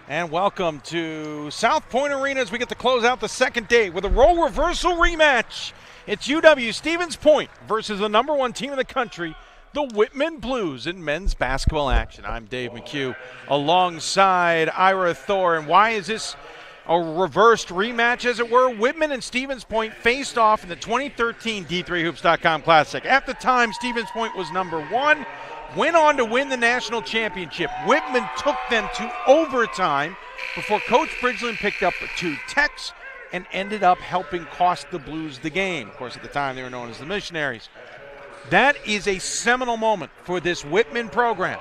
And welcome to South Point Arena as we get to close out the second day with a role reversal rematch. It's UW-Stevens Point versus the number one team in the country, the Whitman Blues, in men's basketball action. I'm Dave McHugh alongside Ira Thor. And why is this a reversed rematch, as it were? Whitman and Stevens Point faced off in the 2013 D3Hoops.com Classic. At the time, Stevens Point was number one, went on to win the national championship. Whitman took them to overtime before Coach Bridgeland picked up 2 techs and ended up helping cost the Blues the game. Of course, at the time, they were known as the Missionaries. That is a seminal moment for this Whitman program,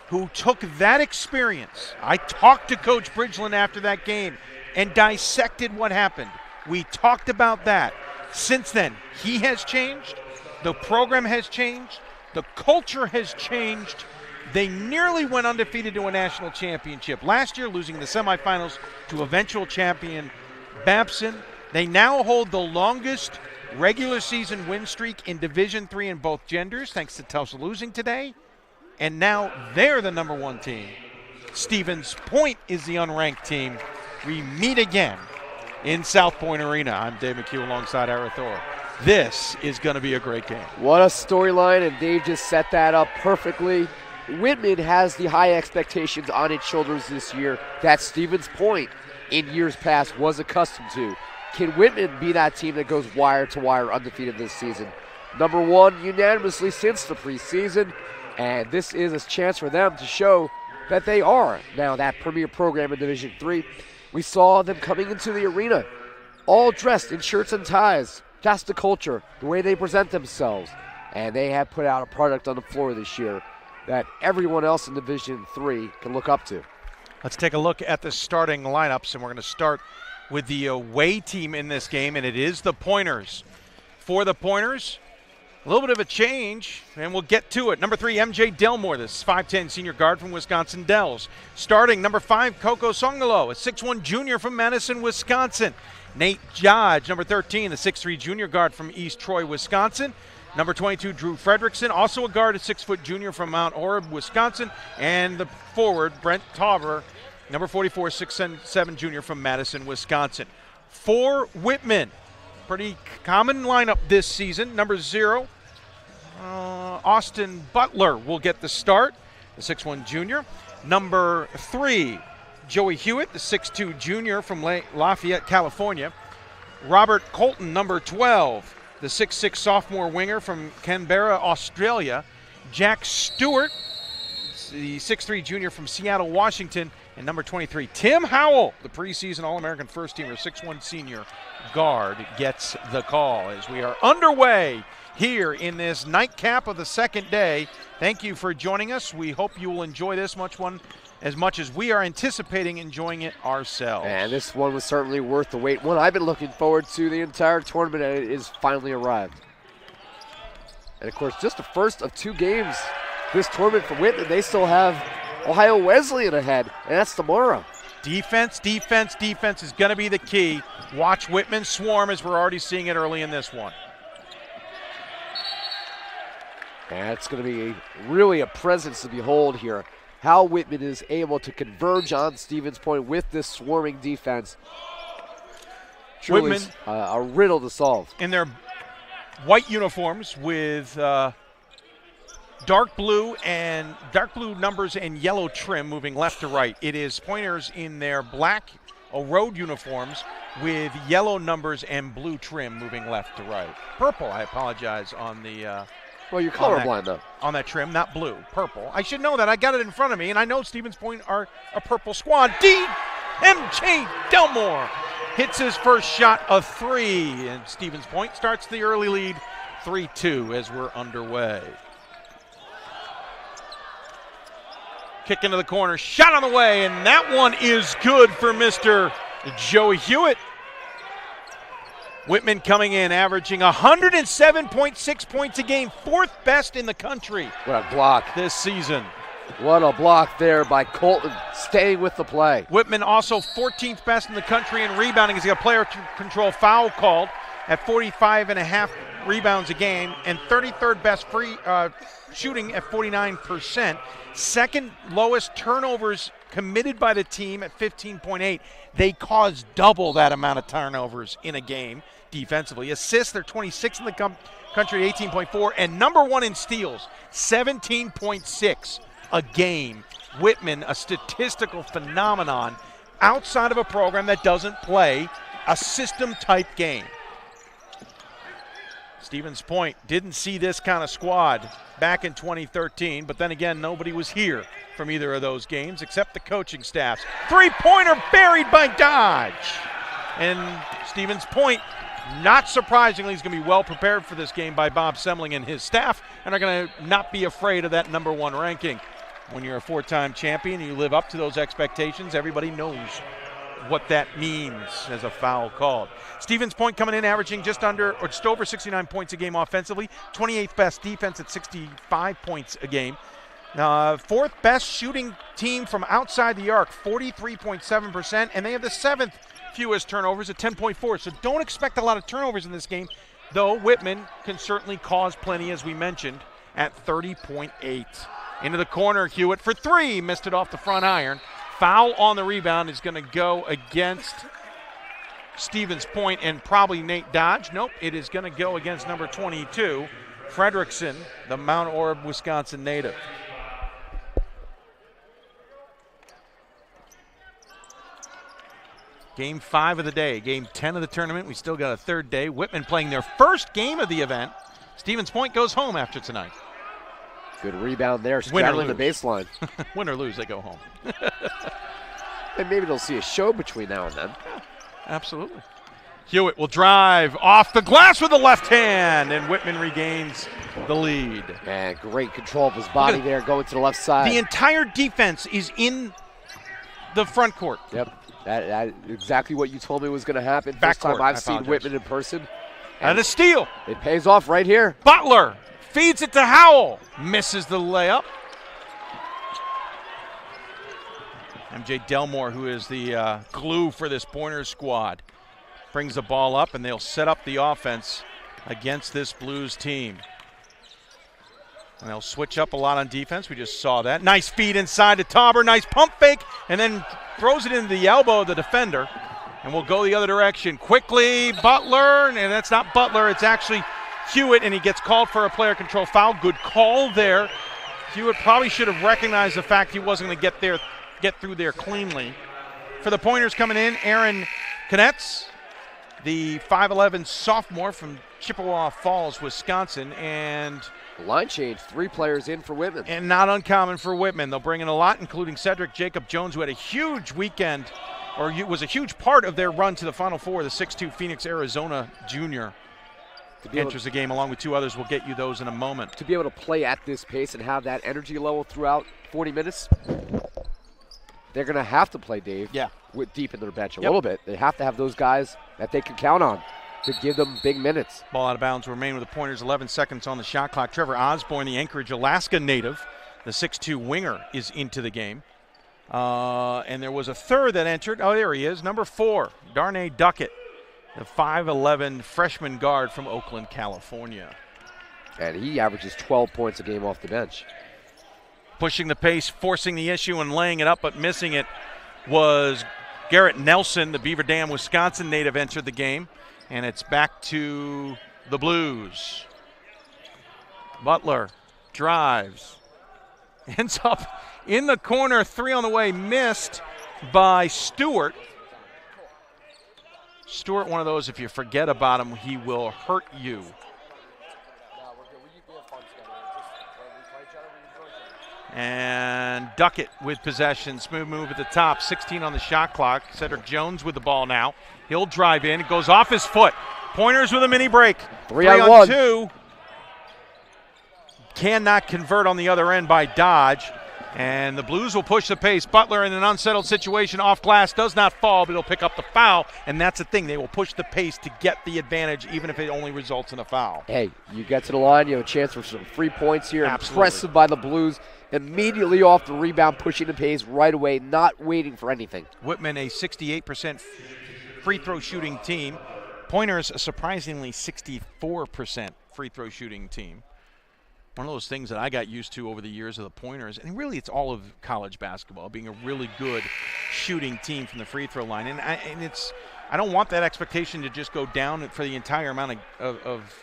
who took that experience. I talked to Coach Bridgeland after that game and dissected what happened. We talked about that. Since then, he has changed. The program has changed. The culture has changed. They nearly went undefeated to a national championship last year, losing the semifinals to eventual champion Babson. They now hold the longest regular season win streak in Division III in both genders, thanks to Tulsa losing today. And now they're the number one team. Stevens Point is the unranked team. We meet again in South Point Arena. I'm Dave McHugh alongside Ira Thor. This is going to be a great game. What a storyline, and Dave just set that up perfectly. Whitman has the high expectations on its shoulders this year that Stevens Point in years past was accustomed to. Can Whitman be that team that goes wire to wire undefeated this season? Number one unanimously since the preseason, and this is a chance for them to show that they are now that premier program in Division III. We saw them coming into the arena all dressed in shirts and ties. That's the culture, the way they present themselves. And they have put out a product on the floor this year that everyone else in Division III can look up to. Let's take a look at the starting lineups, and we're going to start with the away team in this game, and it is the Pointers. For the Pointers, a little bit of a change, and we'll get to it. Number 3, MJ Delmore, this 5'10 senior guard from Wisconsin Dells. Starting, number 5, Coco Songalo, a 6'1 junior from Madison, Wisconsin. Nate Dodge, number 13, the 6'3 junior guard from East Troy, Wisconsin. Number 22, Drew Fredrickson, also a guard, a 6-foot junior from Mount Orab, Wisconsin. And the forward, Brent Tauber, number 44, 6'7 junior from Madison, Wisconsin. For Whitman, pretty common lineup this season. Number 0, Austin Butler will get the start, the 6'1 junior. Number 3, Joey Hewitt, the 6'2 junior from Lafayette, California. Robert Colton, number 12, the 6'6 sophomore winger from Canberra, Australia. Jack Stewart, the 6'3 junior from Seattle, Washington. And number 23, Tim Howell, the preseason All-American first-teamer, 6'1 senior guard, gets the call as we are underway here in this nightcap of the second day. Thank you for joining us. We hope you will enjoy this as much as we are anticipating enjoying it ourselves. And this one was certainly worth the wait. One I've been looking forward to the entire tournament, and it is finally arrived. And of course, just the first of 2 games this tournament for Whitman. They still have Ohio Wesleyan ahead, and that's tomorrow. Defense, defense, defense is going to be the key. Watch Whitman swarm, as we're already seeing it early in this one. And it's going to be really a presence to behold here. How Whitman is able to converge on Stevens Point with this swarming defense. Truly Whitman, a riddle to solve. In their white uniforms with dark blue numbers and yellow trim moving left to right. It is Pointers in their black road uniforms with yellow numbers and blue trim moving left to right. Purple, I apologize, on the well, you're colorblind, though. On that trim, not blue, purple. I should know that. I got it in front of me, and I know Stevens Point are a purple squad. MJ Delmore hits his first shot of 3, and Stevens Point starts the early lead 3-2 as we're underway. Kick into the corner, shot on the way, and that one is good for Mr. Joey Hewitt. Whitman coming in, averaging 107.6 points a game, 4th best in the country. What a block this season. What a block there by Colton, staying with the play. Whitman also 14th best in the country in rebounding as he got a player control foul called at 45.5 rebounds a game, and 33rd best free shooting at 49%. Second lowest turnovers committed by the team at 15.8. They caused double that amount of turnovers in a game defensively. Assists, they're 26th in the country, 18.4, and number 1 in steals, 17.6 a game. Whitman, a statistical phenomenon outside of a program that doesn't play a system-type game. Stevens Point didn't see this kind of squad back in 2013, but then again, nobody was here from either of those games except the coaching staffs. Three-pointer buried by Dodge. And Stevens Point, not surprisingly, is going to be well prepared for this game by Bob Semling and his staff, and are going to not be afraid of that number 1 ranking. When you're a 4-time champion and you live up to those expectations, everybody knows what that means as a foul called. Stevens Point coming in averaging just over 69 points a game offensively, 28th best defense at 65 points a game. 4th best shooting team from outside the arc, 43.7%, and they have the 7th fewest turnovers at 10.4. So don't expect a lot of turnovers in this game, though Whitman can certainly cause plenty, as we mentioned, at 30.8. Into the corner, Hewitt for 3, missed it off the front iron. Foul on the rebound is going to go against Stevens Point and probably Nate Dodge. Nope, it is going to go against number 22, Fredrickson, the Mount Orab, Wisconsin native. Game 5 of the day, game 10 of the tournament. We still got a third day. Whitman playing their first game of the event. Stevens Point goes home after tonight. Good rebound there, straddling the baseline. Win or lose, they go home. And maybe they'll see a show between now and then. Yeah, absolutely. Hewitt will drive off the glass with the left hand, and Whitman regains the lead. And great control of his body there, going to the left side. The entire defense is in the front court. Yep, that exactly what you told me was going to happen. Back First time court, I've seen Whitman in person. And a steal. It pays off right here. Butler feeds it to Howell. Misses the layup. MJ Delmore, who is the glue for this Pointers squad, brings the ball up, and they'll set up the offense against this Blues team. And they'll switch up a lot on defense. We just saw that. Nice feed inside to Tauber. Nice pump fake, and then throws it into the elbow of the defender. And we'll go the other direction. Quickly, Butler, and that's not Butler. It's actually Hewitt, and he gets called for a player control foul. Good call there. Hewitt probably should have recognized the fact he wasn't going to get through there cleanly. For the Pointers coming in, Aaron Knetz, the 5'11 sophomore from Chippewa Falls, Wisconsin, and the line change, 3 players in for Whitman. And not uncommon for Whitman. They'll bring in a lot, including Cedric Jacob Jones, who had a huge weekend, or was a huge part of their run to the Final Four, the 6'2 Phoenix, Arizona junior. Enters the game along with 2 others. We'll get you those in a moment. To be able to play at this pace and have that energy level throughout 40 minutes, they're going to have to play, Dave, with deep in their bench a little bit. They have to have those guys that they can count on to give them big minutes. Ball out of bounds will remain with the Pointers. 11 seconds on the shot clock. Trevor Osborne, the Anchorage, Alaska native, the 6'2 winger, is into the game. And there was a third that entered. Oh, there he is, number 4, Darnay Duckett, the 5'11 freshman guard from Oakland, California. And he averages 12 points a game off the bench. Pushing the pace, forcing the issue, and laying it up, but missing it was Garrett Nelson, the Beaver Dam, Wisconsin native, entered the game. And it's back to the Blues. Butler drives. Ends up in the corner, 3 on the way, missed by Stewart. Stewart, one of those, if you forget about him, he will hurt you. And Duckett with possession. Smooth move at the top. 16 on the shot clock. Cedric Jones with the ball now. He'll drive in. It goes off his foot. Pointers with a mini break. 3 on 2. Cannot convert on the other end by Dodge. And the Blues will push the pace. Butler in an unsettled situation off glass does not fall, but he'll pick up the foul. And that's the thing. They will push the pace to get the advantage, even if it only results in a foul. Hey, you get to the line, you have a chance for some free points here. Absolutely. Impressive by the Blues. Immediately off the rebound, pushing the pace right away, not waiting for anything. Whitman, a 68% free throw shooting team. Pointers, a surprisingly 64% free throw shooting team. one of those things that I got used to over the years of the Pointers, and really it's all of college basketball, being a really good shooting team from the free throw line. And I don't want that expectation to just go down for the entire amount of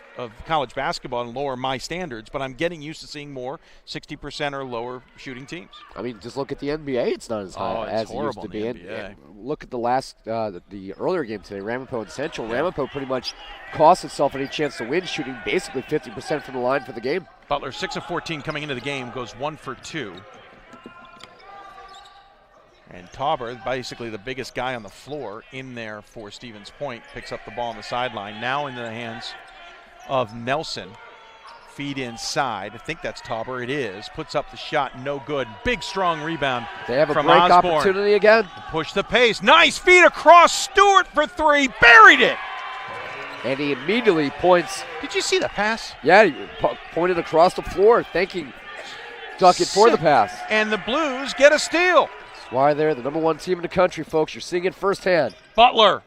college basketball and lower my standards, but I'm getting used to seeing more 60% or lower shooting teams. I mean, just look at the NBA. It's not as high as it used to be. And look at the earlier game today, Ramapo and Central. Ramapo pretty much cost itself any chance to win, shooting basically 50% from the line for the game. Butler, 6 of 14 coming into the game, goes 1 for 2. And Tauber, basically the biggest guy on the floor in there for Stevens Point, picks up the ball on the sideline. Now into the hands of Nelson. Feed inside. I think that's Tauber. It is. Puts up the shot. No good. Big, strong rebound. They have a from break Osborne. Opportunity again. Push the pace. Nice feed across. Stewart for 3. Buried it. And he immediately points. Did you see the pass? Yeah, he pointed across the floor, thanking Duckett for the pass. And the Blues get a steal. That's why they're the number 1 team in the country, folks. You're seeing it firsthand. Butler,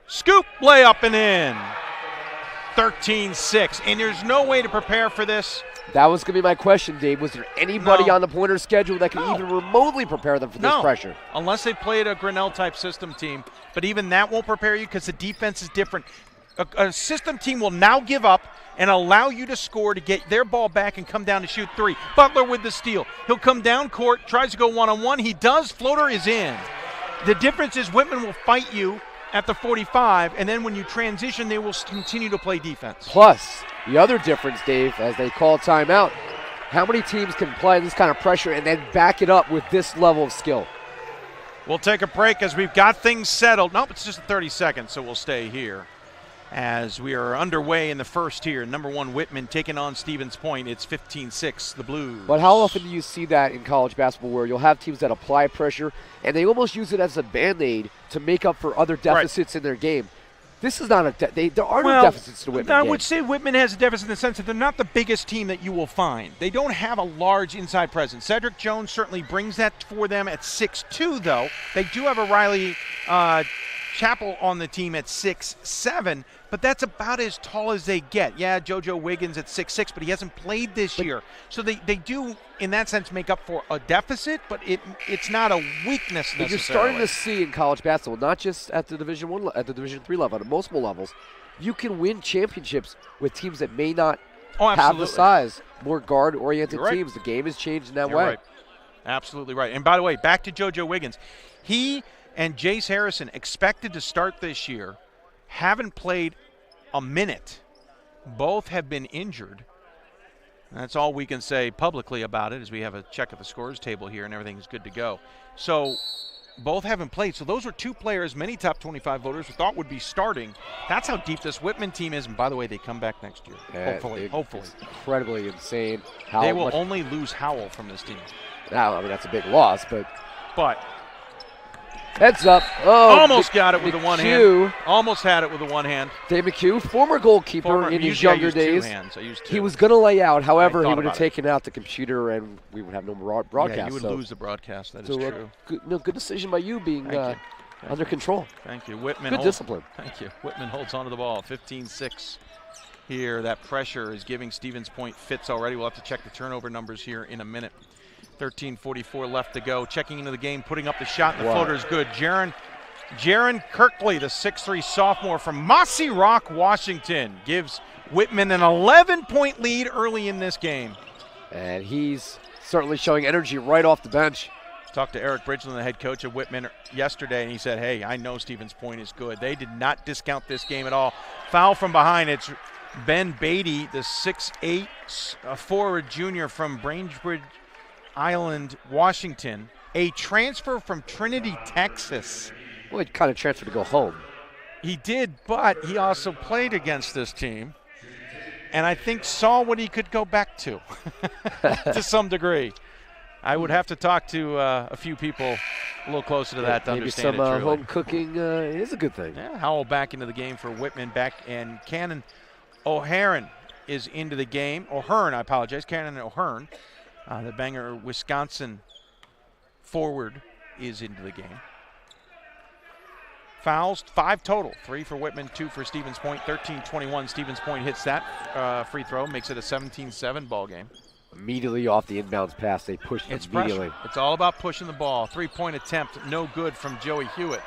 scoop, layup, and in. 13-6. And there's no way to prepare for this. That was going to be my question, Dave. Was there anybody on the Pointers schedule that could even remotely prepare them for this pressure? Unless they played a Grinnell-type system team. But even that won't prepare you because the defense is different. A system team will now give up and allow you to score to get their ball back and come down to shoot 3. Butler with the steal. He'll come down court, tries to go one-on-one. He does. Floater is in. The difference is Whitman will fight you at the 45, and then when you transition, they will continue to play defense. Plus, the other difference, Dave, as they call timeout, how many teams can apply this kind of pressure and then back it up with this level of skill? We'll take a break as we've got things settled. Nope, it's just 30 seconds, so we'll stay here. As we are underway in the first here, number 1 Whitman taking on Stevens Point. It's 15-6, the Blues. But how often do you see that in college basketball where you'll have teams that apply pressure and they almost use it as a Band-Aid to make up for other deficits in their game? This is not there are no deficits to Whitman. I would say Whitman has a deficit in the sense that they're not the biggest team that you will find. They don't have a large inside presence. Cedric Jones certainly brings that for them at 6'2", though. They do have a Riley Chappell on the team at 6'7", but that's about as tall as they get. Yeah, JoJo Wiggins at 6'6", but he hasn't played this year. So they do, in that sense, make up for a deficit, but it's not a weakness necessarily. You're starting to see in college basketball, not just at the Division I, at the Division III level, at multiple levels, you can win championships with teams that may not have the size, more guard-oriented teams. The game has changed in that way. Right. Absolutely right. And by the way, back to JoJo Wiggins. He and Jace Harrison, expected to start this year, haven't played a minute. Both have been injured. That's all we can say publicly about it, as we have a check of the scores table here and everything is good to go. So both haven't played. So those are 2 players many top 25 voters thought would be starting. That's how deep this Whitman team is. And by the way, they come back next year. Hopefully. It's incredibly insane. They will only lose Howell from this team. Now, I mean, that's a big loss, but heads up. Oh, almost got it with the one hand. Almost had it with the one hand. Dave McHugh, former goalkeeper in his younger days. 2 hands. I used 2. He was going to lay out. However, he would have taken out the computer and we would have no broadcast. Yeah, you would lose the broadcast. That is true. Good decision by you being under control. Thank you. Whitman. Good discipline. Thank you. Whitman holds onto the ball. 15-6 here. That pressure is giving Stevens Point fits already. We'll have to check the turnover numbers here in a minute. 13:44 left to go. Checking into the game, putting up the shot. The floater is good. Jaron Kirkley, the 6'3 sophomore from Mossy Rock, Washington, gives Whitman an 11-point lead early in this game. And he's certainly showing energy right off the bench. Talked to Eric Bridgeland, the head coach of Whitman, yesterday, and he said, hey, I know Stevens Point is good. They did not discount this game at all. Foul from behind. It's Ben Beatty, the 6'8 forward junior from Bainbridge Island, Washington, a transfer from Trinity, Texas. Well, he kind of transferred to go home. He did, but he also played against this team, and I think saw what he could go back to, to some degree. I would have to talk to a few people a little closer to that to understand it. Maybe some home cooking is a good thing. Yeah, Howell back into the game for Whitman, and Cannon O'Hearn is into the game. O'Hearn, I apologize. Cannon O'Hearn. The Bangor, Wisconsin forward is into the game. Fouls, 5 total. 3 for Whitman, 2 for Stevens Point. 13-21. Stevens Point hits that free throw, makes it a 17-7 ball game. Immediately off the inbounds pass, they pushed It's immediately. pressure. It's all about pushing the ball. 3-point attempt, no good from Joey Hewitt.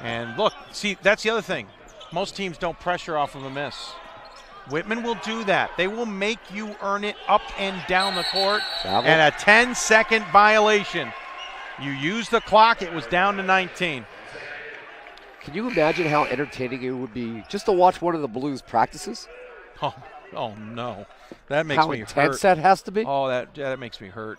And look, see, that's the other thing. Most teams don't pressure off of a miss. Whitman will do that. They will make you earn it up and down the court. Travel. And a 10-second violation. You use the clock. It was down to 19. Can you imagine how entertaining it would be just to watch one of the Blues practices? Oh no. That makes How me intense hurt. that has to be? Oh, that makes me hurt.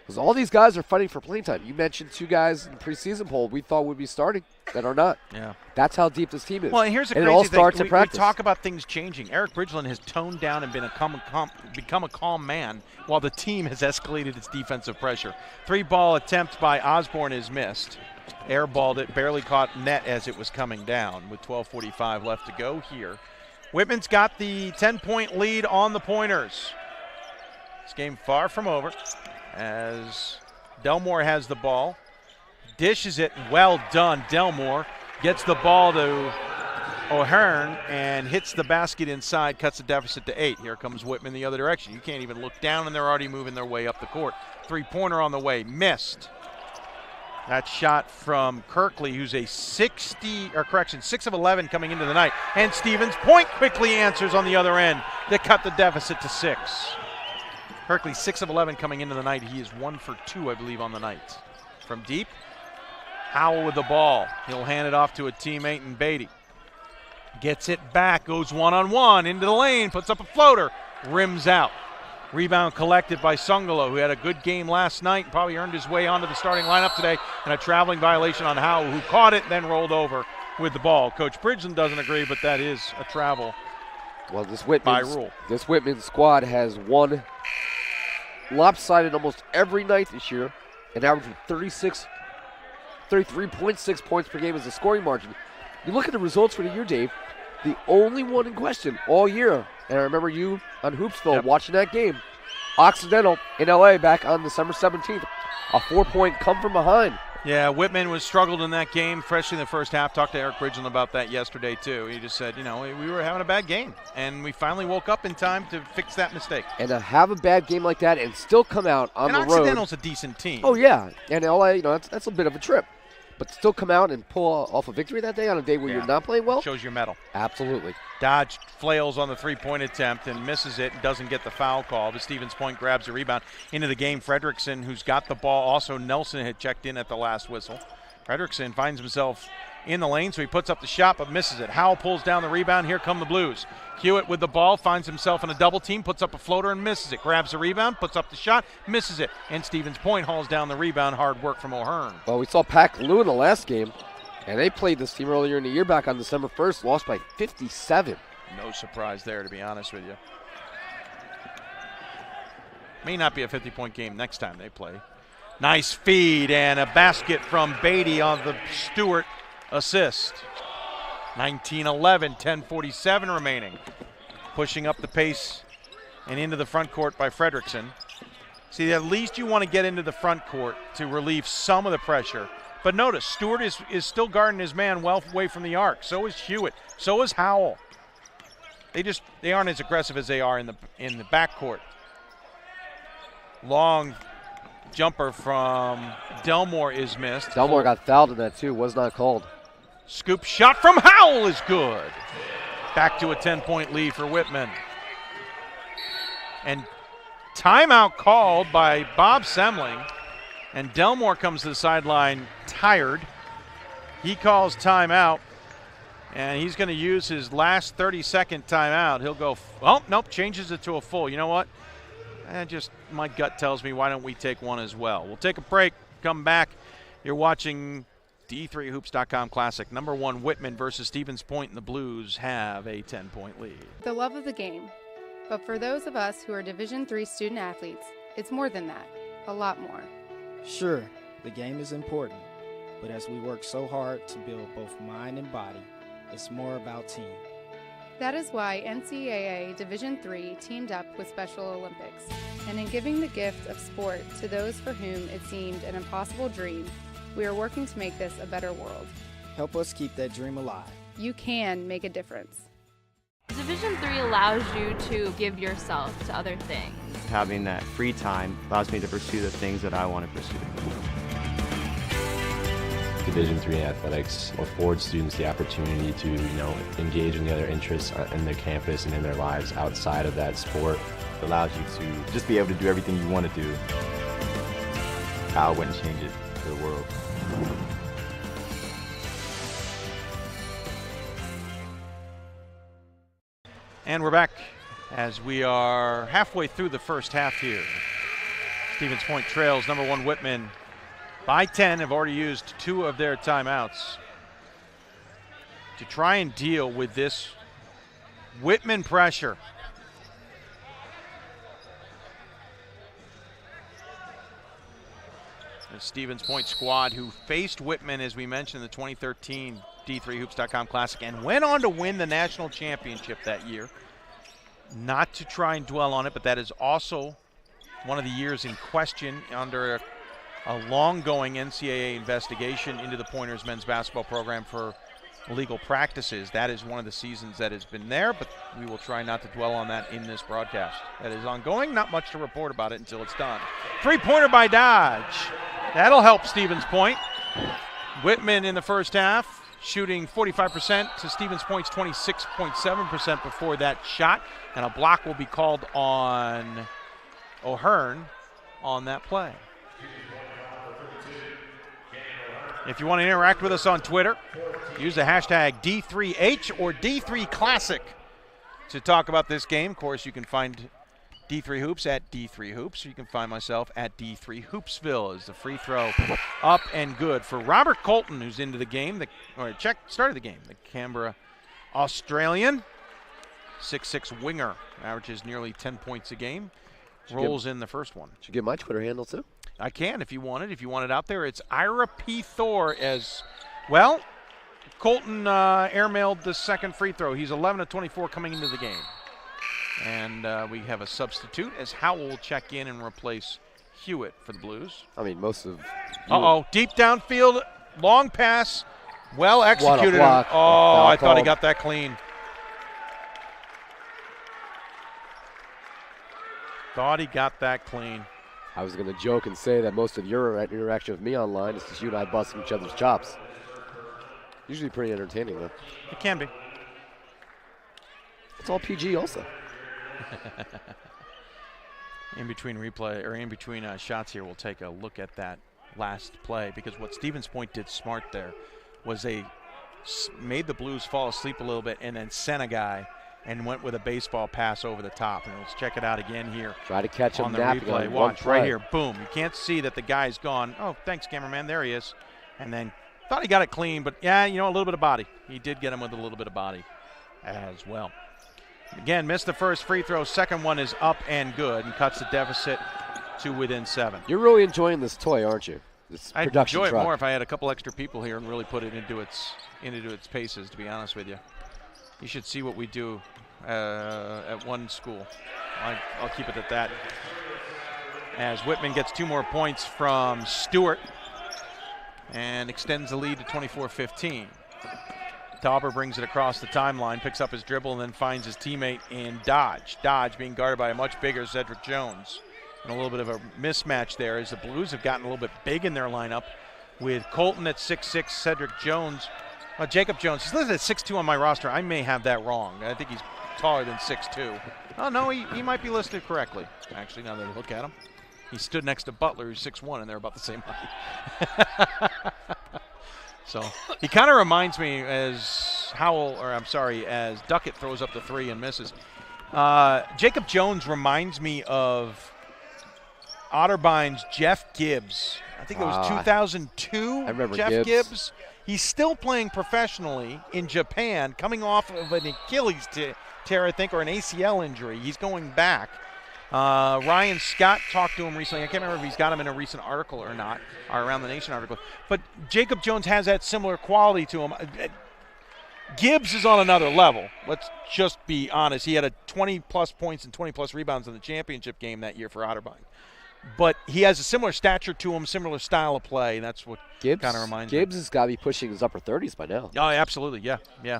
Because all these guys are fighting for playing time. You mentioned 2 guys in the preseason poll we thought would be starting that are not. Yeah. That's how deep this team is. Well, and here's the and crazy it all thing. starts at We practice. talk about things changing. Eric Bridgeland has toned down and become a calm man while the team has escalated its defensive pressure. 3-ball attempt by Osborne is missed. Airballed it, barely caught net as it was coming down with 12:45 left to go here. Whitman's got the 10-point lead on the Pointers. This game far from over as Delmore has the ball. Dishes it, well done. Delmore gets the ball to O'Hearn and hits the basket inside, cuts the deficit to 8. Here comes Whitman the other direction. You can't even look down and they're already moving their way up the court. 3-pointer on the way, missed. That shot from Kirkley, who's a 6 of 11 coming into the night. And Stevens Point quickly answers on the other end to cut the deficit to 6. Kirkley 6 of 11 coming into the night. He is 1 for 2, I believe, on the night. From deep, Howell with the ball. He'll hand it off to a teammate in Beatty. Gets it back, goes one-on-one into the lane, puts up a floater, rims out. Rebound collected by Sungalo, who had a good game last night and probably earned his way onto the starting lineup today. And a traveling violation on Howell, who caught it, then rolled over with the ball. Coach Bridgeland doesn't agree, but that is a travel Well, this by rule. This Whitman squad has won lopsided almost every night this year and averaging 33.6 points per game as a scoring margin. You look at the results for the year, Dave, the only one in question all year, and I remember you on Hoopsville watching that game, Occidental in LA back on December 17th, a 4-point come from behind. Yeah, Whitman was struggled in that game, freshly in the first half. Talked to Eric Bridgeland about that yesterday, too. He just said, we were having a bad game, and we finally woke up in time to fix that mistake. And to have a bad game like that and still come out on the road. And Occidental's a decent team. Oh, yeah. And LA, that's a bit of a trip. But still come out and pull off a victory that day on a day where you're not playing well? Shows your mettle. Absolutely. Dodge flails on the 3-point attempt and misses it and doesn't get the foul call. But Stevens Point grabs the rebound into the game. Fredrickson, who's got the ball. Also, Nelson had checked in at the last whistle. Fredrickson finds himself in the lane, so he puts up the shot but misses it. Howell pulls down the rebound. Here come the Blues. Hewitt with the ball, finds himself in a double team, puts up a floater and misses it. Grabs the rebound, puts up the shot, misses it. And Stevens Point hauls down the rebound. Hard work from O'Hearn. Well, we saw Pac Lou in the last game, and they played this team earlier in the year back on December 1st, lost by 57. No surprise there, to be honest with you. May not be a 50-point game next time they play. Nice feed and a basket from Beatty on the Stewart assist. 19-11, 10:47 remaining. Pushing up the pace and into the front court by Fredrickson. See, at least you want to get into the front court to relieve some of the pressure. But notice, Stewart is still guarding his man well away from the arc. So is Hewitt. So is Howell. They aren't as aggressive as they are in the backcourt. Long jumper from Delmore is missed. Delmore got fouled in that too, was not called. Scoop shot from Howell is good. Back to a 10-point lead for Whitman. And timeout called by Bob Semling. And Delmore comes to the sideline tired. He calls timeout. And he's going to use his last 30-second timeout. He'll go, changes it to a full. You know what? My gut tells me, why don't we take one as well? We'll take a break, come back. You're watching D3Hoops.com Classic. Number 1, Whitman versus Stevens Point, and the Blues have a 10-point lead. The love of the game. But for those of us who are Division III student athletes, it's more than that. A lot more. Sure, the game is important. But as we work so hard to build both mind and body, it's more about team. That is why NCAA Division III teamed up with Special Olympics. And in giving the gift of sport to those for whom it seemed an impossible dream, we are working to make this a better world. Help us keep that dream alive. You can make a difference. Division III allows you to give yourself to other things. having that free time allows me to pursue the things that I want to pursue. Division III athletics affords students the opportunity to, engage in the other interests in their campus and in their lives outside of that sport. It allows you to just be able to do everything you want to do. I wouldn't change it for the world. And we're back as we are halfway through the first half here. Stevens Point trails number 1 Whitman by 10, have already used 2 of their timeouts to try and deal with this Whitman pressure. The Stevens Point squad who faced Whitman, as we mentioned, in the 2013 D3Hoops.com Classic and went on to win the national championship that year. Not to try and dwell on it, but that is also one of the years in question under a long-going NCAA investigation into the Pointers men's basketball program for illegal practices. That is one of the seasons that has been there, but we will try not to dwell on that in this broadcast. That is ongoing. Not much to report about it until it's done. Three-pointer by Dodge. That'll help Stevens Point. Whitman in the first half, shooting 45% to Stevens Point's 26.7% before that shot, and a block will be called on O'Hearn on that play. If you want to interact with us on Twitter, use the hashtag D3H or D3Classic to talk about this game. Of course, you can find D3 Hoops at D3 Hoops. You can find myself at D3 Hoopsville as the free throw up and good for Robert Colton, who's into the game, started the game. The Canberra Australian, 6'6" winger, averages nearly 10 points a game. Rolls in the first one. Should you get my Twitter handle too? I can if you want it. If you want it out there, it's Ira P. Thor as well. Colton airmailed the second free throw. He's 11 of 24 coming into the game. And we have a substitute as Howell will check in and replace Hewitt for the Blues. I mean, most of... Deep downfield, long pass, well executed. What a block. Oh, I thought he got that clean. Thought he got that clean. I was going to joke and say that most of your interaction with me online is just you and I busting each other's chops. Usually pretty entertaining, though. It can be. It's all PG also. In between replay, or in between shots here, we'll take a look at that last play, because what Stevens Point did smart there was they made the Blues fall asleep a little bit and then sent a guy and went with a baseball pass over the top. And let's check it out again here. Try to catch him on the napping replay. on Watch one right here. Boom. You can't see that the guy's gone. Oh, thanks, cameraman. There he is. And then thought he got it clean, but yeah, a little bit of body. He did get him with a little bit of body as well. Again, missed the first free throw. Second one is up and good and cuts the deficit to within 7. You're really enjoying this toy, aren't you? This I'd production enjoy truck. it more if I had a couple extra people here and really put it into its paces, to be honest with you. You should see what we do at one school. I'll keep it at that. As Whitman gets 2 more points from Stewart and extends the lead to 24-15. Tauber brings it across the timeline, picks up his dribble, and then finds his teammate in Dodge. Dodge being guarded by a much bigger Cedric Jones. And a little bit of a mismatch there as the Blues have gotten a little bit big in their lineup with Colton at 6'6", Cedric Jones. Jacob Jones, he's listed at 6'2" on my roster. I may have that wrong. I think he's taller than 6'2". Oh, no, he might be listed correctly, actually, now that I look at him. He stood next to Butler, who's 6'1", and they're about the same height. So he kind of reminds me as as Duckett throws up the 3 and misses. Jacob Jones reminds me of Otterbine's Jeff Gibbs. I think it was 2002. I remember Jeff Gibbs. He's still playing professionally in Japan, coming off of an Achilles tear, I think, or an ACL injury. He's going back. Ryan Scott talked to him recently. I can't remember if he's got him in a recent article or not, or Around the Nation article. But Jacob Jones has that similar quality to him. Gibbs is on another level. Let's just be honest. He had a 20-plus points and 20-plus rebounds in the championship game that year for Otterbein. But he has a similar stature to him, similar style of play. And that's what kind of reminds me. Gibbs has got to be pushing his upper 30s by now. Oh, absolutely. Yeah.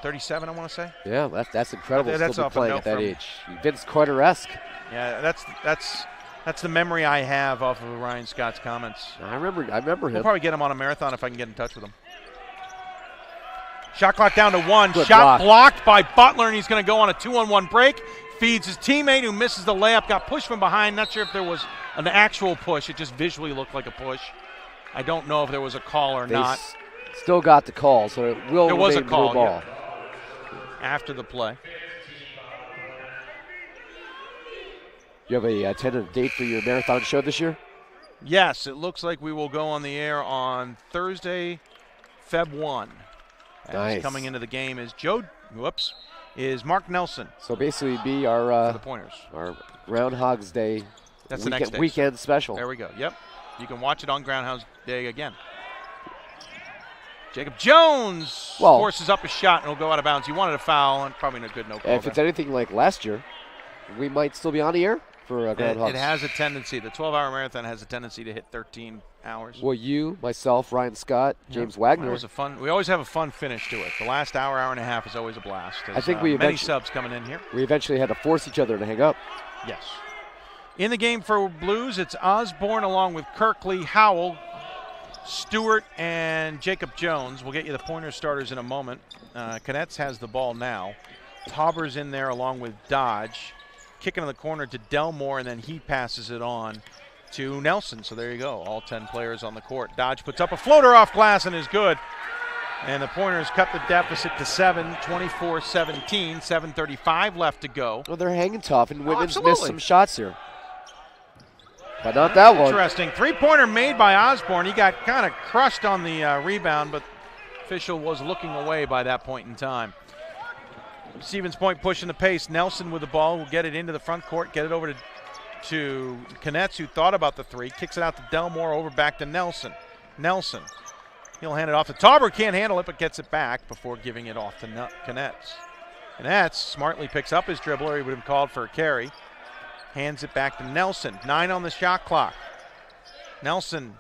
37, I want to say. Yeah, that's incredible. That's still off a playing note at that from- age. Vince Carter-esque. Yeah, that's the memory I have off of Ryan Scott's comments. I remember We'll him. probably get him on a marathon if I can get in touch with him. Shot clock down to 1. Good Shot block. blocked by Butler, and he's going to go on a 2-on-1 break. Feeds his teammate who misses the layup. Got pushed from behind. Not sure if there was an actual push. It just visually looked like a push. I don't know if there was a call or They not. still got the call, so it will There was a remain call, blue ball. After the play. You have a tentative date for your marathon show this year? Yes, it looks like we will go on the air on Thursday, Feb 1. As Nice. coming into the game is Mark Nelson So basically be for our the Pointers. Groundhog's Day That's the next day. weekend special. There we go. Yep. You can watch it on Groundhouse Day again. Jacob Jones forces up a shot and it'll go out of bounds. He wanted a foul and probably no good no call. If it's anything like last year, we might still be on the air for Groundhogs. It has a tendency. The 12-hour marathon has a tendency to hit 13 hours. Well, you, myself, Ryan Scott, James That Wagner. was we always have a fun finish to it. The last hour and a half is always a blast. I think we many eventually- subs coming in here. We eventually had to force each other to hang up. Yes. In the game for Blues, it's Osborne along with Kirkley, Howell, Stewart, and Jacob Jones. We'll get you the Pointer starters in a moment. Knetz has the ball now. Tauber's in there along with Dodge. Kicking in the corner to Delmore, and then he passes it on to Nelson. So there you go, all 10 players on the court. Dodge puts up a floater off glass and is good. And the Pointers cut the deficit to 7, 24-17, 7:35 left to go. Well, they're hanging tough, and Whitman's missed absolutely. some shots here. But not that one. Interesting. Three-pointer made by Osborne. He got kind of crushed on the rebound, but official was looking away by that point in time. Stevens Point pushing the pace. Nelson with the ball will get it into the front court, get it over to Knetz, who thought about the three. Kicks it out to Delmore, over back to Nelson. Nelson. He'll hand it off to Tauber. Can't handle it, but gets it back before giving it off to Knetz. Knetz smartly picks up his dribbler. He would have called for a carry. Hands it back to Nelson. 9 on the shot clock. Nelson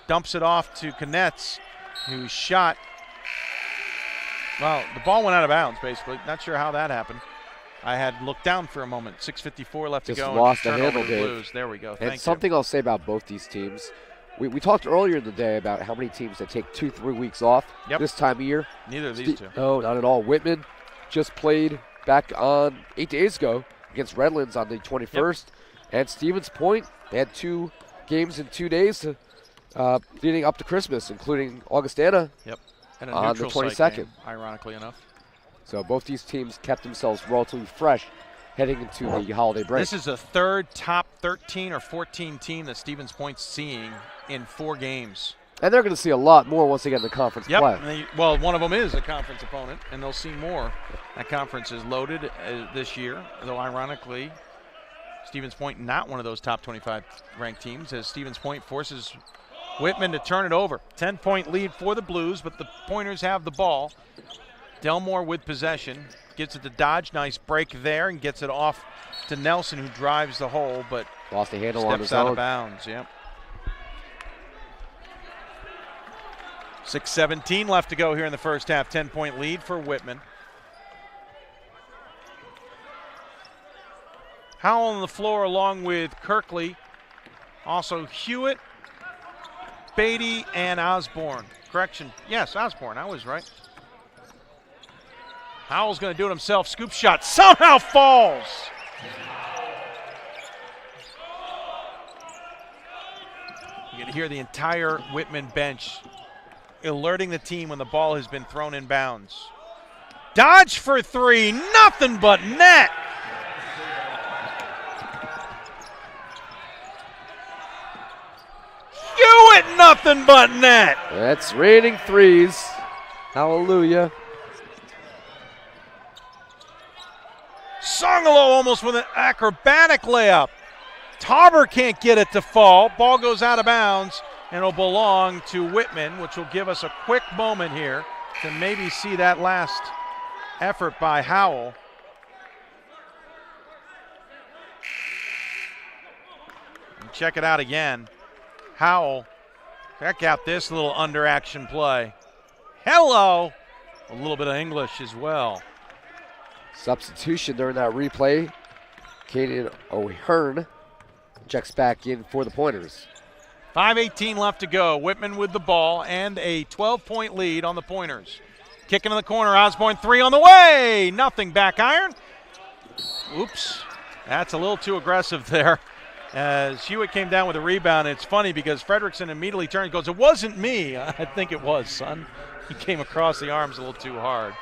dumps it off to Knetz, who shot. Well, the ball went out of bounds, basically. Not sure how that happened. I had looked down for a moment. 6:54 left Just to go. lost the Turnover handle, to the Dave. Blues. There we go. And Thank you. something I'll say about both these teams. We talked earlier in the day about how many teams that take 2-3 weeks off this time of year. Neither of these two. No, not at all. Whitman just played back on 8 days ago against Redlands on the 21st. And Stevens Point, they had 2 games in 2 days leading up to Christmas, including Augustana And a on the neutral site 22nd. game, ironically enough. So both these teams kept themselves relatively fresh heading into the holiday break. This is the third top 13 or 14 team that Stevens Point's seeing in 4 games. And they're going to see a lot more once they get in the conference play. And well, one of them is a conference opponent, and they'll see more. That conference is loaded this year, though ironically, Stevens Point not one of those top 25 ranked teams, as Stevens Point forces Whitman to turn it over. 10-point lead for the Blues, but the Pointers have the ball. Delmore with possession. Gets it to Dodge. Nice break there and gets it off to Nelson, who drives the hole, but lost a handle on his steps out own. of bounds. Yep. 6:17 left to go here in the first half. 10-point lead for Whitman. Howell on the floor along with Kirkley. Also Hewitt, Beatty, and Osborne. Correction. Yes, Osborne. I was right. Howell's going to do it himself. Scoop shot somehow falls. You can hear the entire Whitman bench alerting the team when the ball has been thrown in bounds. Dodge for 3. Nothing but net. Hewitt, nothing but net. That's raining threes. Hallelujah. Songalo almost with an acrobatic layup. Tauber can't get it to fall. Ball goes out of bounds, and it'll belong to Whitman, which will give us a quick moment here to maybe see that last effort by Howell. And check it out again. Howell, check out this little under action play. Hello. a little bit of English as well. Substitution during that replay. Caden O'Hearn checks back in for the Pointers. 5:18 left to go. Whitman with the ball and a 12-point lead on the Pointers. Kicking in the corner, Osborne 3 on the way. Nothing, back iron. Oops, that's a little too aggressive there. As Hewitt came down with a rebound, it's funny because Fredrickson immediately turned and goes, "It wasn't me." I think it was, son. He came across the arms a little too hard.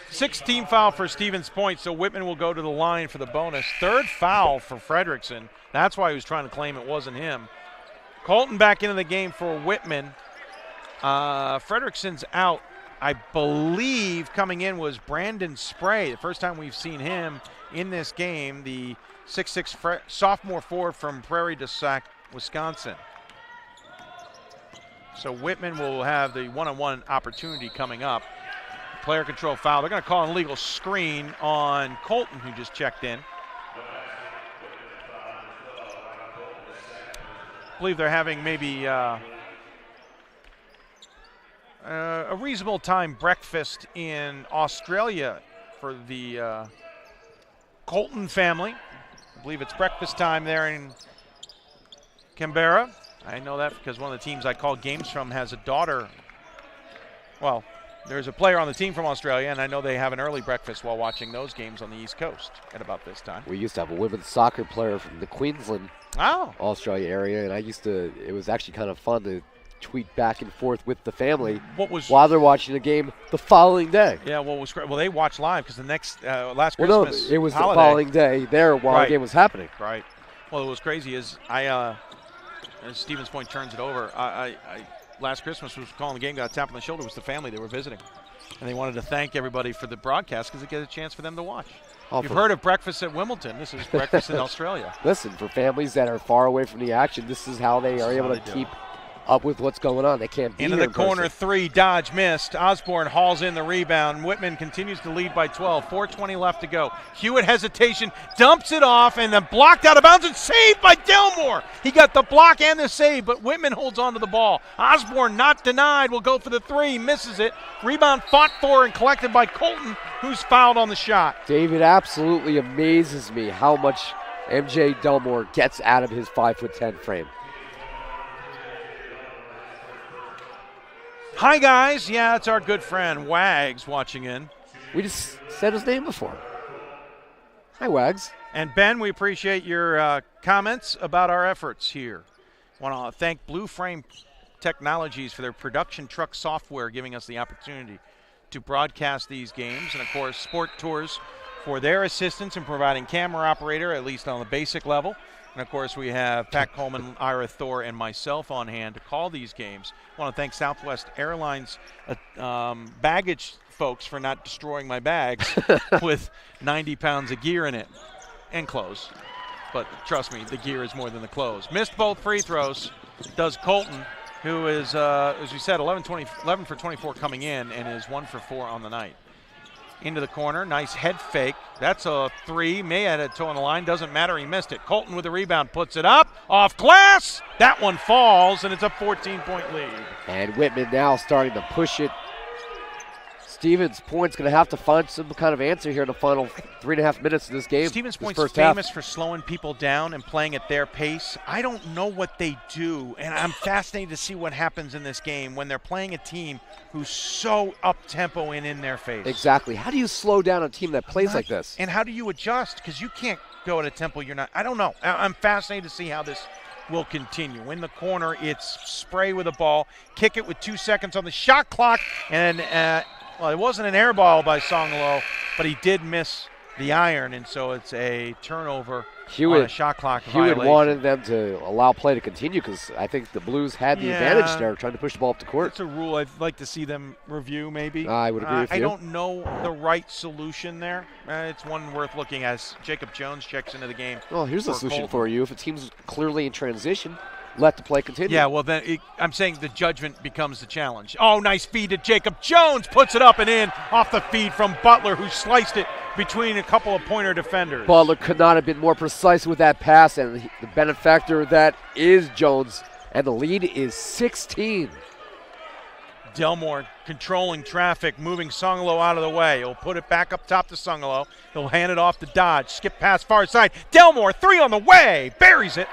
6-team foul for Stevens Point, so Whitman will go to the line for the bonus. Third foul for Fredrickson. That's why he was trying to claim it wasn't him. Colton back into the game for Whitman. Fredrickson's out. I believe coming in was Brandon Spray. The first time we've seen him in this game, the 6'6" sophomore forward from Prairie du Sac, Wisconsin. So Whitman will have the one-on-one opportunity coming up. Player control foul. They're going to call an illegal screen on Colton, who just checked in. I believe they're having maybe a reasonable time breakfast in Australia for the Colton family. I believe it's breakfast time there in Canberra. I know that because one of the teams I call games from has a daughter. Well, there's a player on the team from Australia, and I know they have an early breakfast while watching those games on the East Coast at about this time. We used to have a women's soccer player from the Queensland, Australia area, and it was actually kind of fun to tweet back and forth with the family while they're watching the game the following day. Yeah, what was great? Well, they watched live because the next last Christmas no, it was holiday, the following day there while the game was happening. Right. Well, what was crazy is as Stevens Point turns it over, I last Christmas was calling the game, got a tap on the shoulder. It was the family they were visiting, and they wanted to thank everybody for the broadcast because it gets a chance for them to watch. You've heard of breakfast at Wimbledon. This is breakfast in Australia. Listen, for families that are far away from the action, this is how they are able to keep up with what's going on. They can't be into the corner 3, Dodge missed. Osborne hauls in the rebound. Whitman continues to lead by 12. 4:20 left to go. Hewitt hesitation, dumps it off, and then blocked out of bounds and saved by Delmore. He got the block and the save, but Whitman holds on to the ball. Osborne, not denied, will go for the 3, misses it. Rebound fought for and collected by Colton, who's fouled on the shot. David, absolutely amazes me how much MJ Delmore gets out of his 5'10" frame. Hi, guys. Yeah, it's our good friend Wags watching in. We just said his name before. Hi, Wags. And Ben, we appreciate your comments about our efforts here. Want to thank Blue Frame Technologies for their production truck software, giving us the opportunity to broadcast these games. And, of course, Sport Tours for their assistance in providing camera operator, at least on the basic level. And, of course, we have Pat Coleman, Ira Thor, and myself on hand to call these games. I want to thank Southwest Airlines baggage folks for not destroying my bags with 90 pounds of gear in it and clothes. But trust me, the gear is more than the clothes. Missed both free throws, does Colton, who is, as we said, 11 for 24 coming in and is 1 for 4 on the night. Into the corner, nice head fake. That's a 3. May had a toe on the line, doesn't matter, he missed it. Colton with the rebound, puts it up, off glass. That one falls, and it's a 14-point lead. And Whitman now starting to push it. Stevens Point's going to have to find some kind of answer here in the final 3.5 minutes of this game. Stevens Point's famous for slowing people down and playing at their pace. I don't know what they do, and I'm fascinated to see what happens in this game when they're playing a team who's so up-tempo and in their face. Exactly. How do you slow down a team that plays like this? And how do you adjust? Because you can't go at a tempo you're not. I don't know. I'm fascinated to see how this will continue. In the corner, it's Spray with the ball. Kick it with 2 seconds on the shot clock, and well, it wasn't an air ball by Songalo, but he did miss the iron, and so it's a turnover on a shot clock violation. Hewitt wanted them to allow play to continue because I think the Blues had the advantage there, trying to push the ball up the court. That's a rule I'd like to see them review, maybe. I would agree with you. I don't know the right solution there. It's one worth looking at. As Jacob Jones checks into the game. Well, here's the solution for you. If a team's clearly in transition, let the play continue. Yeah, well, then I'm saying the judgment becomes the challenge. Oh, nice feed to Jacob Jones. Puts it up and in off the feed from Butler, who sliced it between a couple of Pointer defenders. Butler could not have been more precise with that pass, and the benefactor of that is Jones, and the lead is 16. Delmore controlling traffic, moving Sungalo out of the way. He'll put it back up top to Sungalo. He'll hand it off to Dodge. Skip pass far side. Delmore, 3 on the way. Buries it.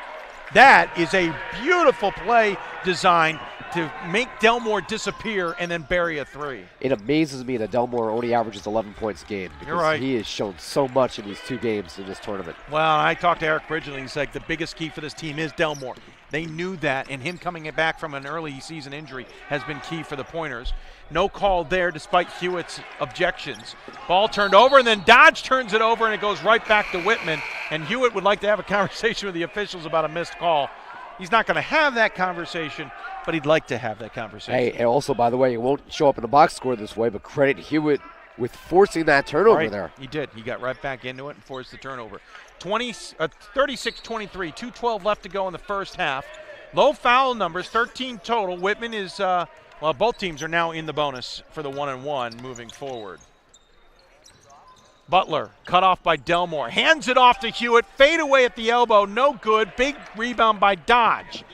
That is a beautiful play design to make Delmore disappear and then bury a 3. It amazes me that Delmore only averages 11 points a game because You're right. he has shown so much in these 2 games in this tournament. Well, I talked to Eric Bridgeley. He's like, the biggest key for this team is Delmore. They knew that, and him coming back from an early season injury has been key for the Pointers. No call there despite Hewitt's objections. Ball turned over, and then Dodge turns it over, and it goes right back to Whitman. And Hewitt would like to have a conversation with the officials about a missed call. He's not going to have that conversation, but he'd like to have that conversation. Hey, and also, by the way, it won't show up in the box score this way, but credit Hewitt with forcing that turnover there. He did. He got right back into it and forced the turnover. 36-23, 2:12 left to go in the first half. Low foul numbers, 13 total. Whitman is, both teams are now in the bonus for the 1-and-1 moving forward. Butler, cut off by Delmore. Hands it off to Hewitt. Fade away at the elbow. No good. Big rebound by Dodge.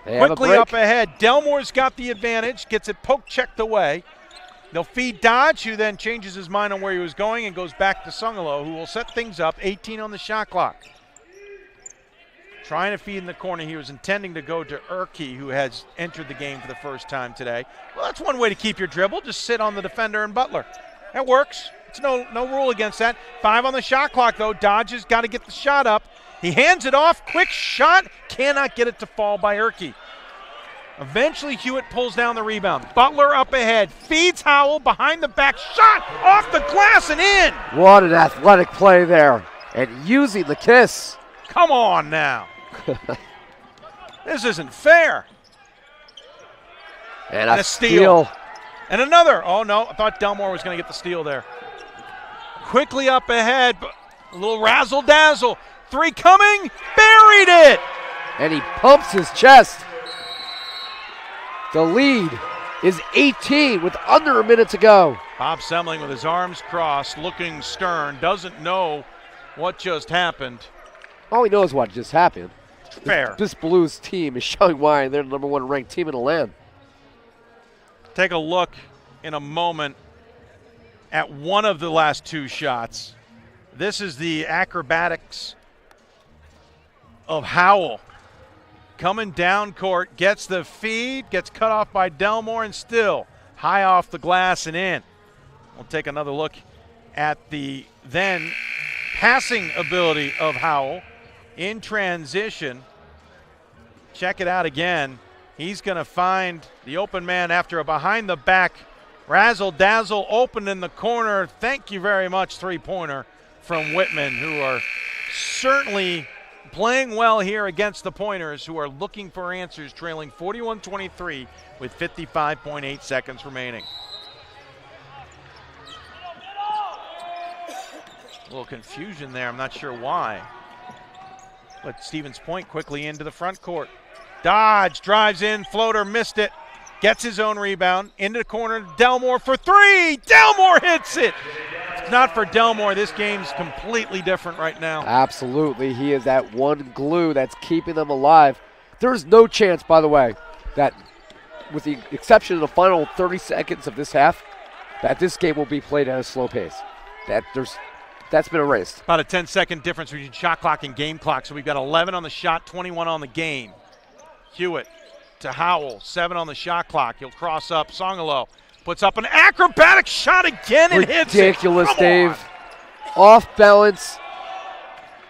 Quickly up ahead. Delmore's got the advantage. Gets it poke checked away. They'll feed Dodge, who then changes his mind on where he was going and goes back to Sungalo, who will set things up. 18 on the shot clock. Trying to feed in the corner. He was intending to go to Urke, who has entered the game for the first time today. Well, that's one way to keep your dribble. Just sit on the defender and Butler. That works. It's no rule against that. 5 on the shot clock, though. Dodge has got to get the shot up. He hands it off. Quick shot. Cannot get it to fall by Urke. Eventually, Hewitt pulls down the rebound. Butler up ahead. Feeds Howell behind the back. Shot off the glass and in. What an athletic play there. And using the kiss. Come on now. This isn't fair. And a steal. And another. Oh, no. I thought Delmore was going to get the steal there. Quickly up ahead. A little razzle-dazzle. 3 coming. Buried it. And he pumps his chest. The lead is 18 with under a minute to go. Bob Semling with his arms crossed, looking stern, doesn't know what just happened. All he knows what just happened. Fair. This Blues team is showing why they're the number 1 ranked team in the land. Take a look in a moment at one of the last 2 shots. This is the acrobatics of Howell. Coming down court, gets the feed, gets cut off by Delmore, and still high off the glass and in. We'll take another look at the then passing ability of Howell in transition. Check it out again. He's going to find the open man after a behind-the-back razzle-dazzle open in the corner. Thank you very much, 3-pointer from Whitman, who are certainly playing well here against the Pointers, who are looking for answers, trailing 41-23 with 55.8 seconds remaining. A little confusion there. I'm not sure why. But Stevens Point quickly into the front court. Dodge drives in, floater, missed it. Gets his own rebound. Into the corner, Delmore for 3. Delmore hits it. If not for Delmore, this game's completely different right now. Absolutely. He is that one glue that's keeping them alive. There's no chance, by the way, that with the exception of the final 30 seconds of this half, that this game will be played at a slow pace. That's been erased. About a 10-second difference between shot clock and game clock. So we've got 11 on the shot, 21 on the game. Hewitt to Howell, 7 on the shot clock. He'll cross up. Songalo puts up an acrobatic shot again and hits it. Ridiculous, Dave. Off balance.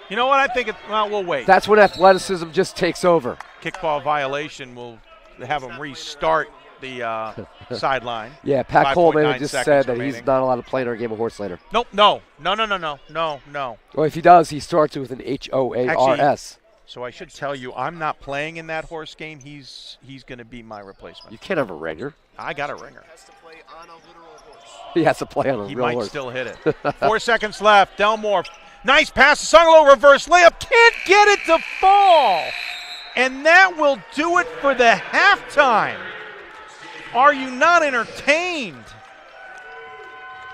You know what? I think we'll wait. That's when athleticism just takes over. Kickball violation. We'll have him restart the sideline. Yeah, Pat Coleman just said that remaining. he's not allowed to play in our game of horse later. Nope, no. Well, if he does, he starts it with an HOARS. Actually, so I should tell you, I'm not playing in that horse game. He's going to be my replacement. You can't have a ringer. I got a ringer. He has to play on a He real might horse. still hit it. 4 seconds left. Delmore, nice pass to Sungalo, reverse layup. Can't get it to fall. And that will do it for the halftime. Are you not entertained?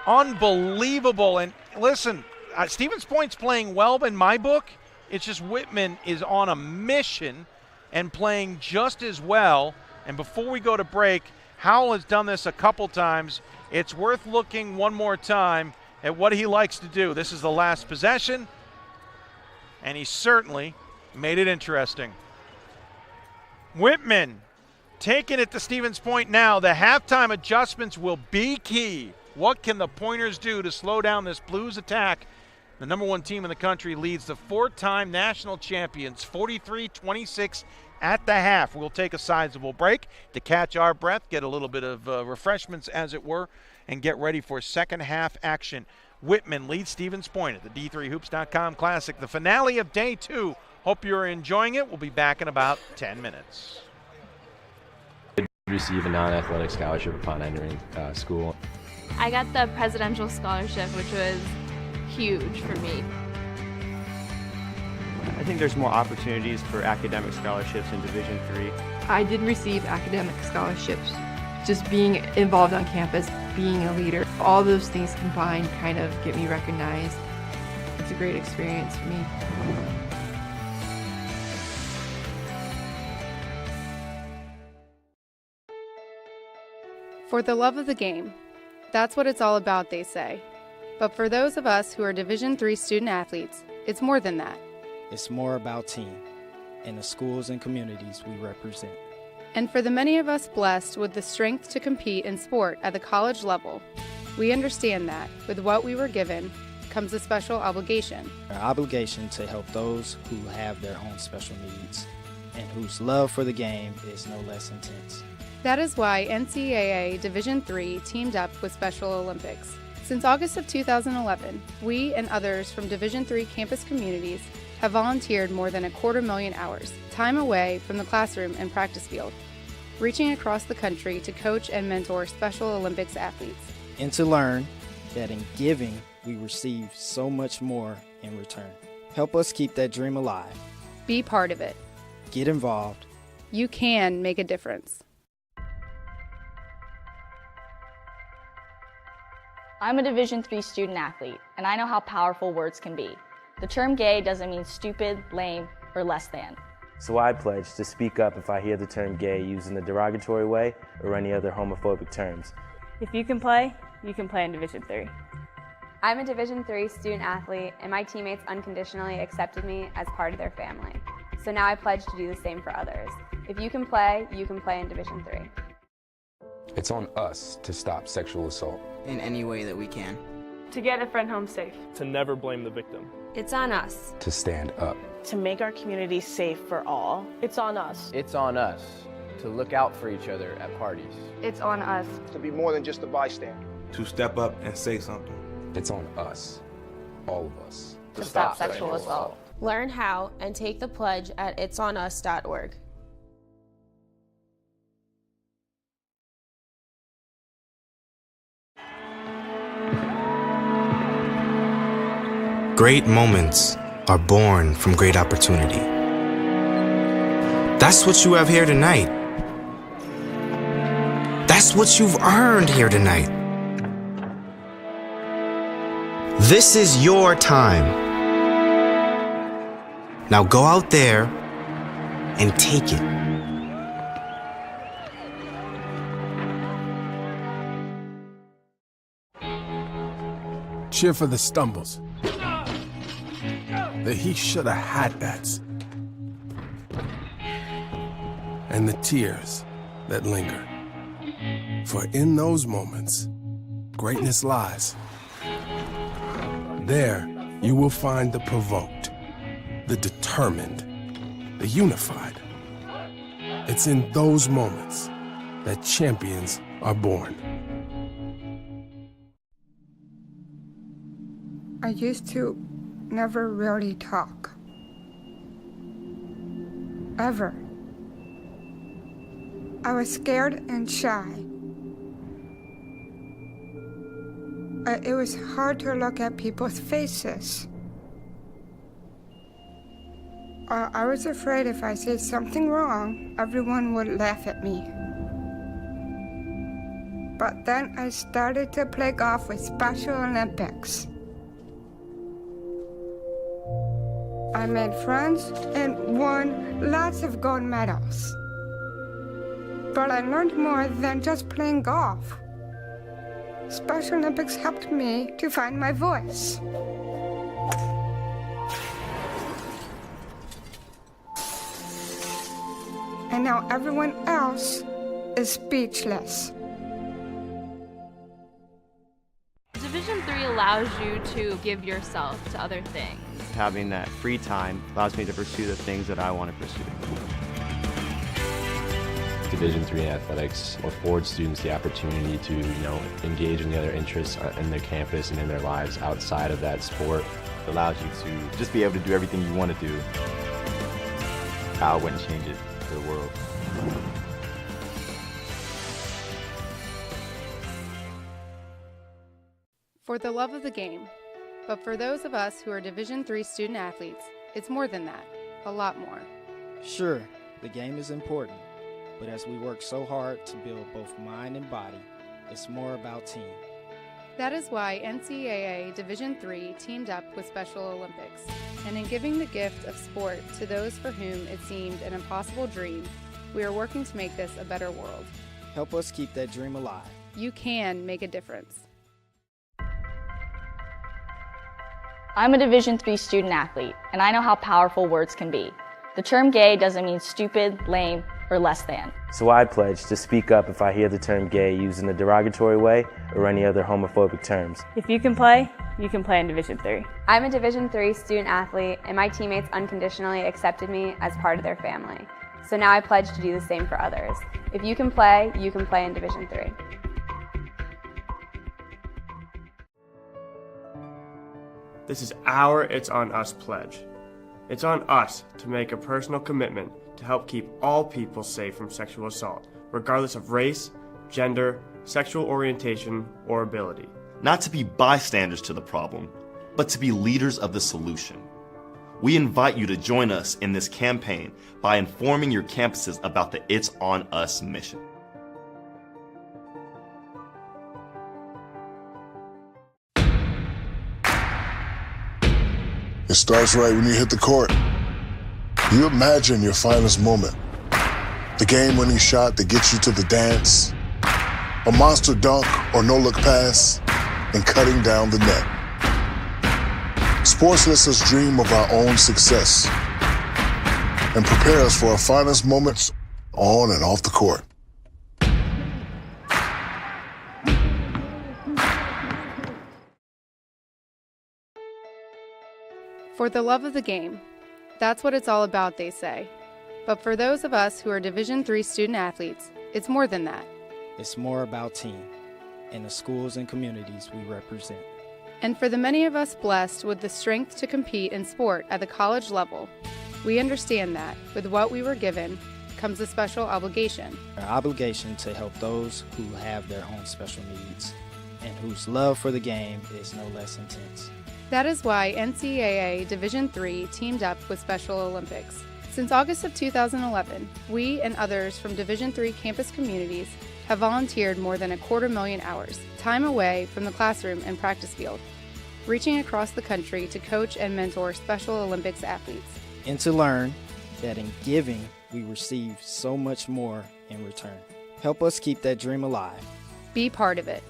Unbelievable. And listen, Stevens Point's playing well in my book. It's just Whitman is on a mission and playing just as well. And before we go to break, Howell has done this a couple times. It's worth looking one more time at what he likes to do. This is the last possession, and he certainly made it interesting. Whitman taking it to Stevens Point now. The halftime adjustments will be key. What can the Pointers do to slow down this Blues attack? The number one team in the country leads the four-time national champions 43-26 at the half. We'll take a sizable break to catch our breath, get a little bit of refreshments as it were, and get ready for second half action. Whitman leads Stevens Point at the D3Hoops.com Classic, the finale of day 2. Hope you're enjoying it. We'll be back in about 10 minutes. Receive a non-athletic scholarship upon entering school. I got the presidential scholarship, which was huge for me. I think there's more opportunities for academic scholarships in Division III. I did receive academic scholarships. Just being involved on campus, being a leader, all those things combined kind of get me recognized. It's a great experience for me. For the love of the game. That's what it's all about, they say. But for those of us who are Division III student athletes, it's more than that. It's more about team and the schools and communities we represent. And for the many of us blessed with the strength to compete in sport at the college level, we understand that with what we were given comes a special obligation. Our obligation to help those who have their own special needs and whose love for the game is no less intense. That is why NCAA Division III teamed up with Special Olympics. Since August of 2011, we and others from Division III campus communities have volunteered more than 250,000 hours, time away from the classroom and practice field, reaching across the country to coach and mentor Special Olympics athletes. And to learn that in giving, we receive so much more in return. Help us keep that dream alive. Be part of it. Get involved. You can make a difference. I'm a Division III student athlete, and I know how powerful words can be. The term gay doesn't mean stupid, lame, or less than. So I pledge to speak up if I hear the term gay used in a derogatory way or any other homophobic terms. If you can play in Division III. I'm a Division III student athlete, and my teammates unconditionally accepted me as part of their family. So now I pledge to do the same for others. If you can play in Division III. It's on us to stop sexual assault. In any way that we can. To get a friend home safe. To never blame the victim. It's on us. To stand up. To make our community safe for all. It's on us. It's on us to look out for each other at parties. It's on us. To be more than just a bystander. To step up and say something. It's on us, all of us. To stop sexual assault. Learn how and take the pledge at itsonus.org. Great moments are born from great opportunity. That's what you have here tonight. That's what you've earned here tonight. This is your time. Now go out there and take it. Cheer for the stumbles. The he shoulda had that's. And the tears that linger. For in those moments, greatness lies. There, you will find the provoked, the determined, the unified. It's in those moments that champions are born. I used to never really talk. Ever. I was scared and shy. It was hard to look at people's faces. I was afraid if I said something wrong, everyone would laugh at me. But then I started to play golf with Special Olympics. I made friends and won lots of gold medals. But I learned more than just playing golf. Special Olympics helped me to find my voice. And now everyone else is speechless. Division III allows you to give yourself to other things. Having that free time allows me to pursue the things that I want to pursue. Division III athletics affords students the opportunity to, engage in the other interests in their campus and in their lives outside of that sport. It allows you to just be able to do everything you want to do. I wouldn't change it for the world. For the love of the game. But for those of us who are Division III student athletes, it's more than that, a lot more. Sure, the game is important, but as we work so hard to build both mind and body, it's more about team. That is why NCAA Division III teamed up with Special Olympics, and in giving the gift of sport to those for whom it seemed an impossible dream, we are working to make this a better world. Help us keep that dream alive. You can make a difference. I'm a Division III student athlete, and I know how powerful words can be. The term gay doesn't mean stupid, lame, or less than. So I pledge to speak up if I hear the term gay used in a derogatory way or any other homophobic terms. If you can play in Division III. I'm a Division III student athlete, and my teammates unconditionally accepted me as part of their family. So now I pledge to do the same for others. If you can play in Division III. This is our It's On Us pledge. It's on us to make a personal commitment to help keep all people safe from sexual assault, regardless of race, gender, sexual orientation, or ability. Not to be bystanders to the problem, but to be leaders of the solution. We invite you to join us in this campaign by informing your campuses about the It's On Us mission. It starts right when you hit the court. You imagine your finest moment. The game-winning shot that gets you to the dance. A monster dunk or no-look pass, and cutting down the net. Sports lets us dream of our own success and prepare us for our finest moments on and off the court. For the love of the game. That's what it's all about, they say. But for those of us who are Division III student athletes, it's more than that. It's more about team and the schools and communities we represent. And for the many of us blessed with the strength to compete in sport at the college level, we understand that with what we were given comes a special obligation. Our obligation to help those who have their own special needs and whose love for the game is no less intense. That is why NCAA Division III teamed up with Special Olympics. Since August of 2011, we and others from Division III campus communities have volunteered more than 250,000 hours, time away from the classroom and practice field, reaching across the country to coach and mentor Special Olympics athletes. And to learn that in giving, we receive so much more in return. Help us keep that dream alive. Be part of it.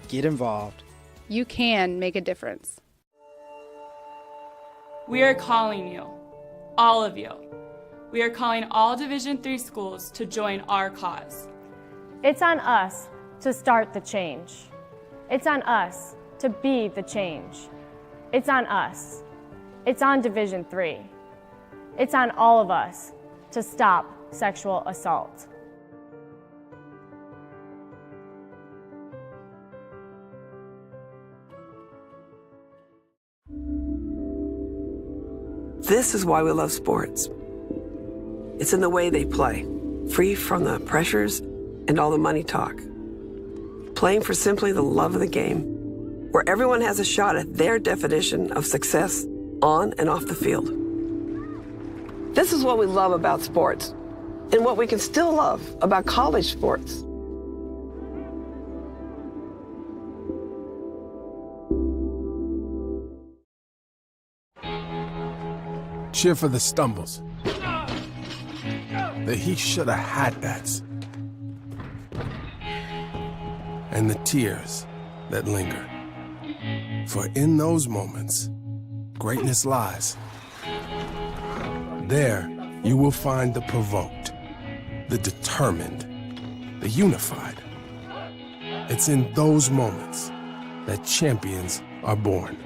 Get involved. You can make a difference. We are calling you, all of you. We are calling all Division III schools to join our cause. It's on us to start the change. It's on us to be the change. It's on us. It's on Division III. It's on all of us to stop sexual assault. This is why we love sports. It's in the way they play, free from the pressures and all the money talk. Playing for simply the love of the game, where everyone has a shot at their definition of success on and off the field. This is what we love about sports, and what we can still love about college sports. Cheer for the stumbles. The he shoulda had that's. and the tears that linger. For in those moments, greatness lies. There, you will find the provoked, the determined, the unified. It's in those moments that champions are born.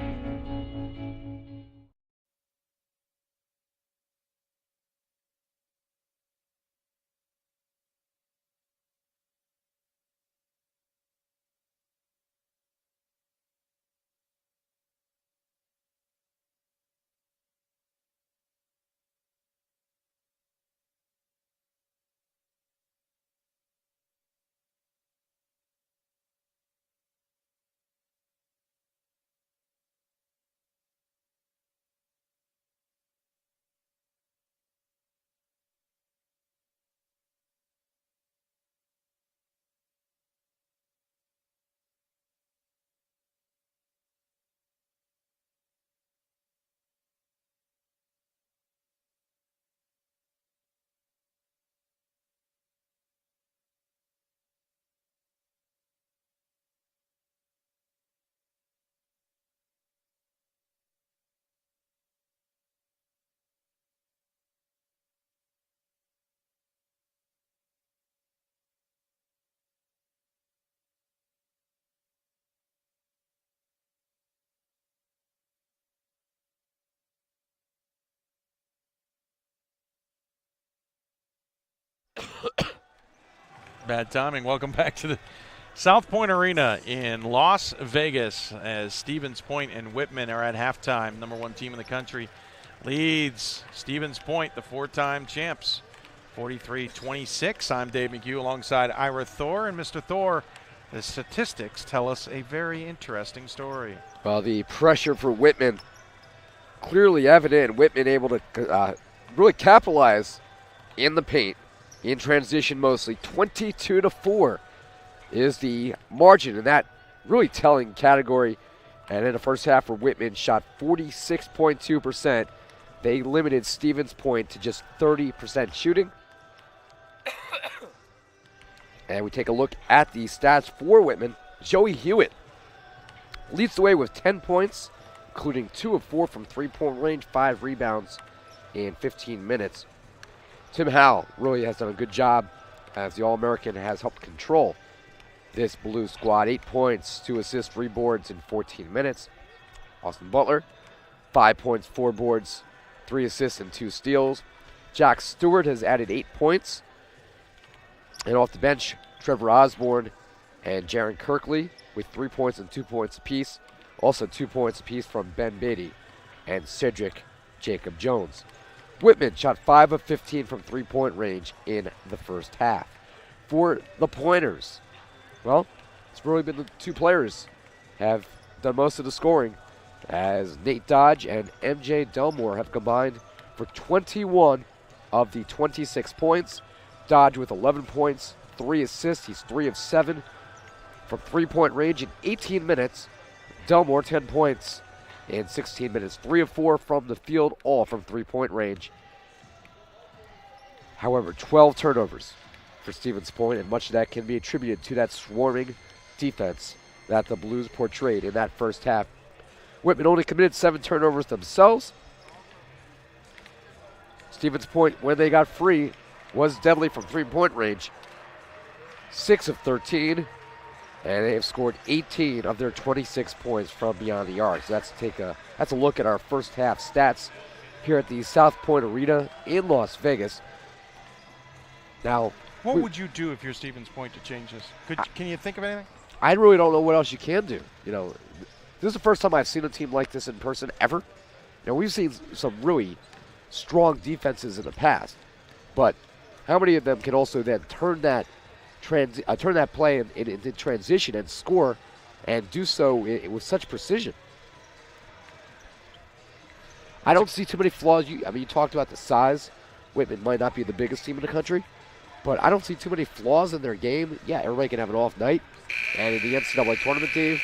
Bad timing. Welcome back to the South Point Arena in Las Vegas as Stevens Point and Whitman are at halftime. Number 1 team in the country leads Stevens Point, the 4-time champs, 43-26. I'm Dave McHugh alongside Ira Thor. And Mr. Thor, the statistics tell us a very interesting story. Well, the pressure for Whitman clearly evident. Whitman able to really capitalize in the paint. In transition mostly, 22-4 is the margin in that really telling category. And in the first half where Whitman shot 46.2%, they limited Stevens Point to just 30% shooting. And we take a look at the stats for Whitman. Joey Hewitt leads the way with 10 points, including 2 of 4 from three-point range, 5 rebounds in 15 minutes. Tim Howell really has done a good job as the All-American has helped control this Blue squad. 8 points, 2 assists, 3 boards in 14 minutes. Austin Butler, 5 points, 4 boards, 3 assists, and 2 steals. Jack Stewart has added 8 points. And off the bench, Trevor Osborne and Jaron Kirkley with 3 points and 2 points apiece. Also 2 points apiece from Ben Beatty and Cedric Jacob Jones. Whitman shot 5 of 15 from three-point range in the first half. For the Pointers, well, it's really been the 2 players have done most of the scoring, as Nate Dodge and MJ Delmore have combined for 21 of the 26 points. Dodge with 11 points, 3 assists. He's 3 of 7 from three-point range in 18 minutes. Delmore, 10 points in 16 minutes. 3 of 4 from the field, all from three-point range. However, 12 turnovers for Stevens Point, and much of that can be attributed to that swarming defense that the Blues portrayed in that first half. Whitman only committed 7 turnovers themselves. Stevens Point, when they got free, was deadly from three-point range. 6 of 13, and they have scored 18 of their 26 points from beyond the arc. So that's a look at our first half stats here at the South Point Arena in Las Vegas. Now, what would you do if you're Stevens Point to change this? Can you think of anything? I really don't know what else you can do. You know, this is the first time I've seen a team like this in person ever. Now, we've seen some really strong defenses in the past, but how many of them can also then turn that play into transition and score, and do so with such precision? I don't see too many flaws. You talked about the size. Whitman might not be the biggest team in the country, but I don't see too many flaws in their game. Yeah, everybody can have an off night. And in the NCAA tournament, Dave,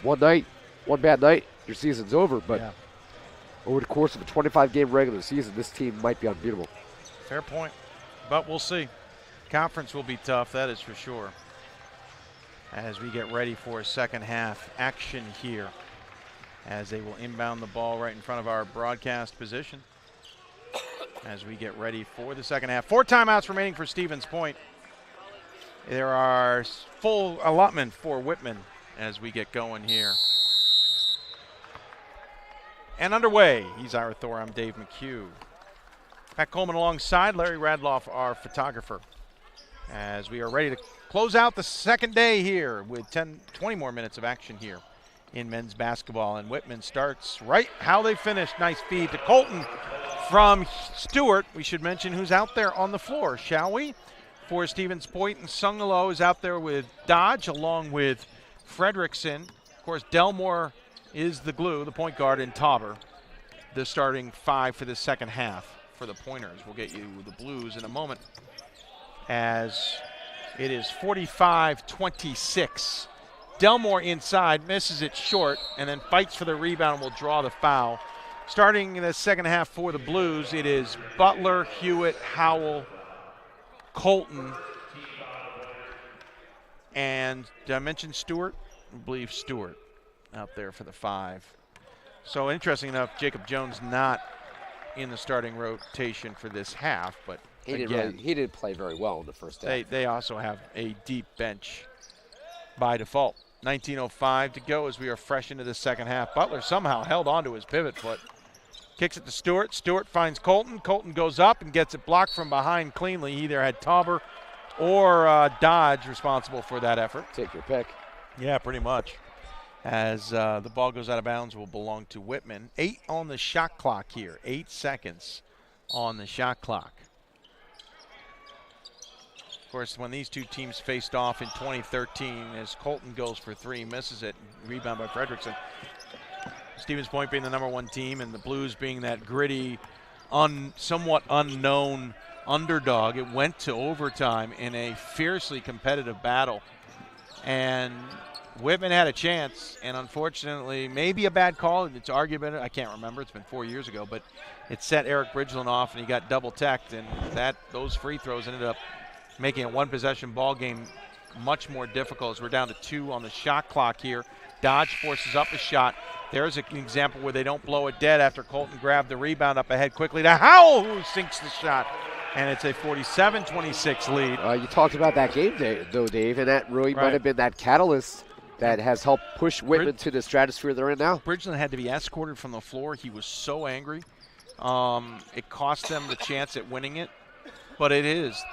one bad night, your season's over. But over the course of a 25-game regular season, this team might be unbeatable. Fair point, but we'll see. Conference will be tough, that is for sure. as we get ready for second half action here, as they will inbound the ball right in front of our broadcast position as we get ready for the second half. 4 timeouts remaining for Stevens Point. There are full allotment for Whitman as we get going here. And underway. He's Ira Thor. I'm Dave McHugh. Pat Coleman alongside Larry Radloff, our photographer, as we are ready to close out the second day here with 20 more minutes of action here in men's basketball. And Whitman starts right how they finished. Nice feed to Colton from Stewart. We should mention who's out there on the floor, shall we? For Stevens Point, and Sungalo is out there with Dodge along with Fredrickson. Of course, Delmore is the glue, the point guard, and Tauber, the starting 5 for the second half for the Pointers. We'll get you the Blues in a moment, as it is 45-26. Delmore inside, misses it short, and then fights for the rebound and will draw the foul. Starting in the second half for the Blues, it is Butler, Hewitt, Howell, Colton, and did I mention Stewart? I believe Stewart out there for the 5. So interesting enough, Jacob Jones not in the starting rotation for this half, but he did play very well in the first half. They also have a deep bench by default. 19:05 to go as we are fresh into the second half. Butler somehow held on to his pivot foot. Kicks it to Stewart. Stewart finds Colton. Colton goes up and gets it blocked from behind cleanly. He either had Tauber or Dodge responsible for that effort. Take your pick. Yeah, pretty much. As the ball goes out of bounds, will belong to Whitman. 8 on the shot clock here. 8 seconds on the shot clock. Of course, when these two teams faced off in 2013, as Colton goes for 3, misses it, rebound by Fredrickson. Stevens Point being the #1 team and the Blues being that gritty, somewhat unknown underdog. It went to overtime in a fiercely competitive battle. And Whitman had a chance, and unfortunately, maybe a bad call. It's arguable. I can't remember. It's been 4 years ago, but it set Eric Bridgeland off, and he got double-teched, and those free throws ended up making a one-possession ball game much more difficult, as we're down to 2 on the shot clock here. Dodge forces up a shot. There's an example where they don't blow it dead after Colton grabbed the rebound up ahead quickly to Howell, who sinks the shot. And it's a 47-26 lead. You talked about that game, though, Dave, and that really might have been that catalyst that has helped push Whitman to the stratosphere they're in now. Bridgeland had to be escorted from the floor. He was so angry. It cost them the chance at winning it. But it is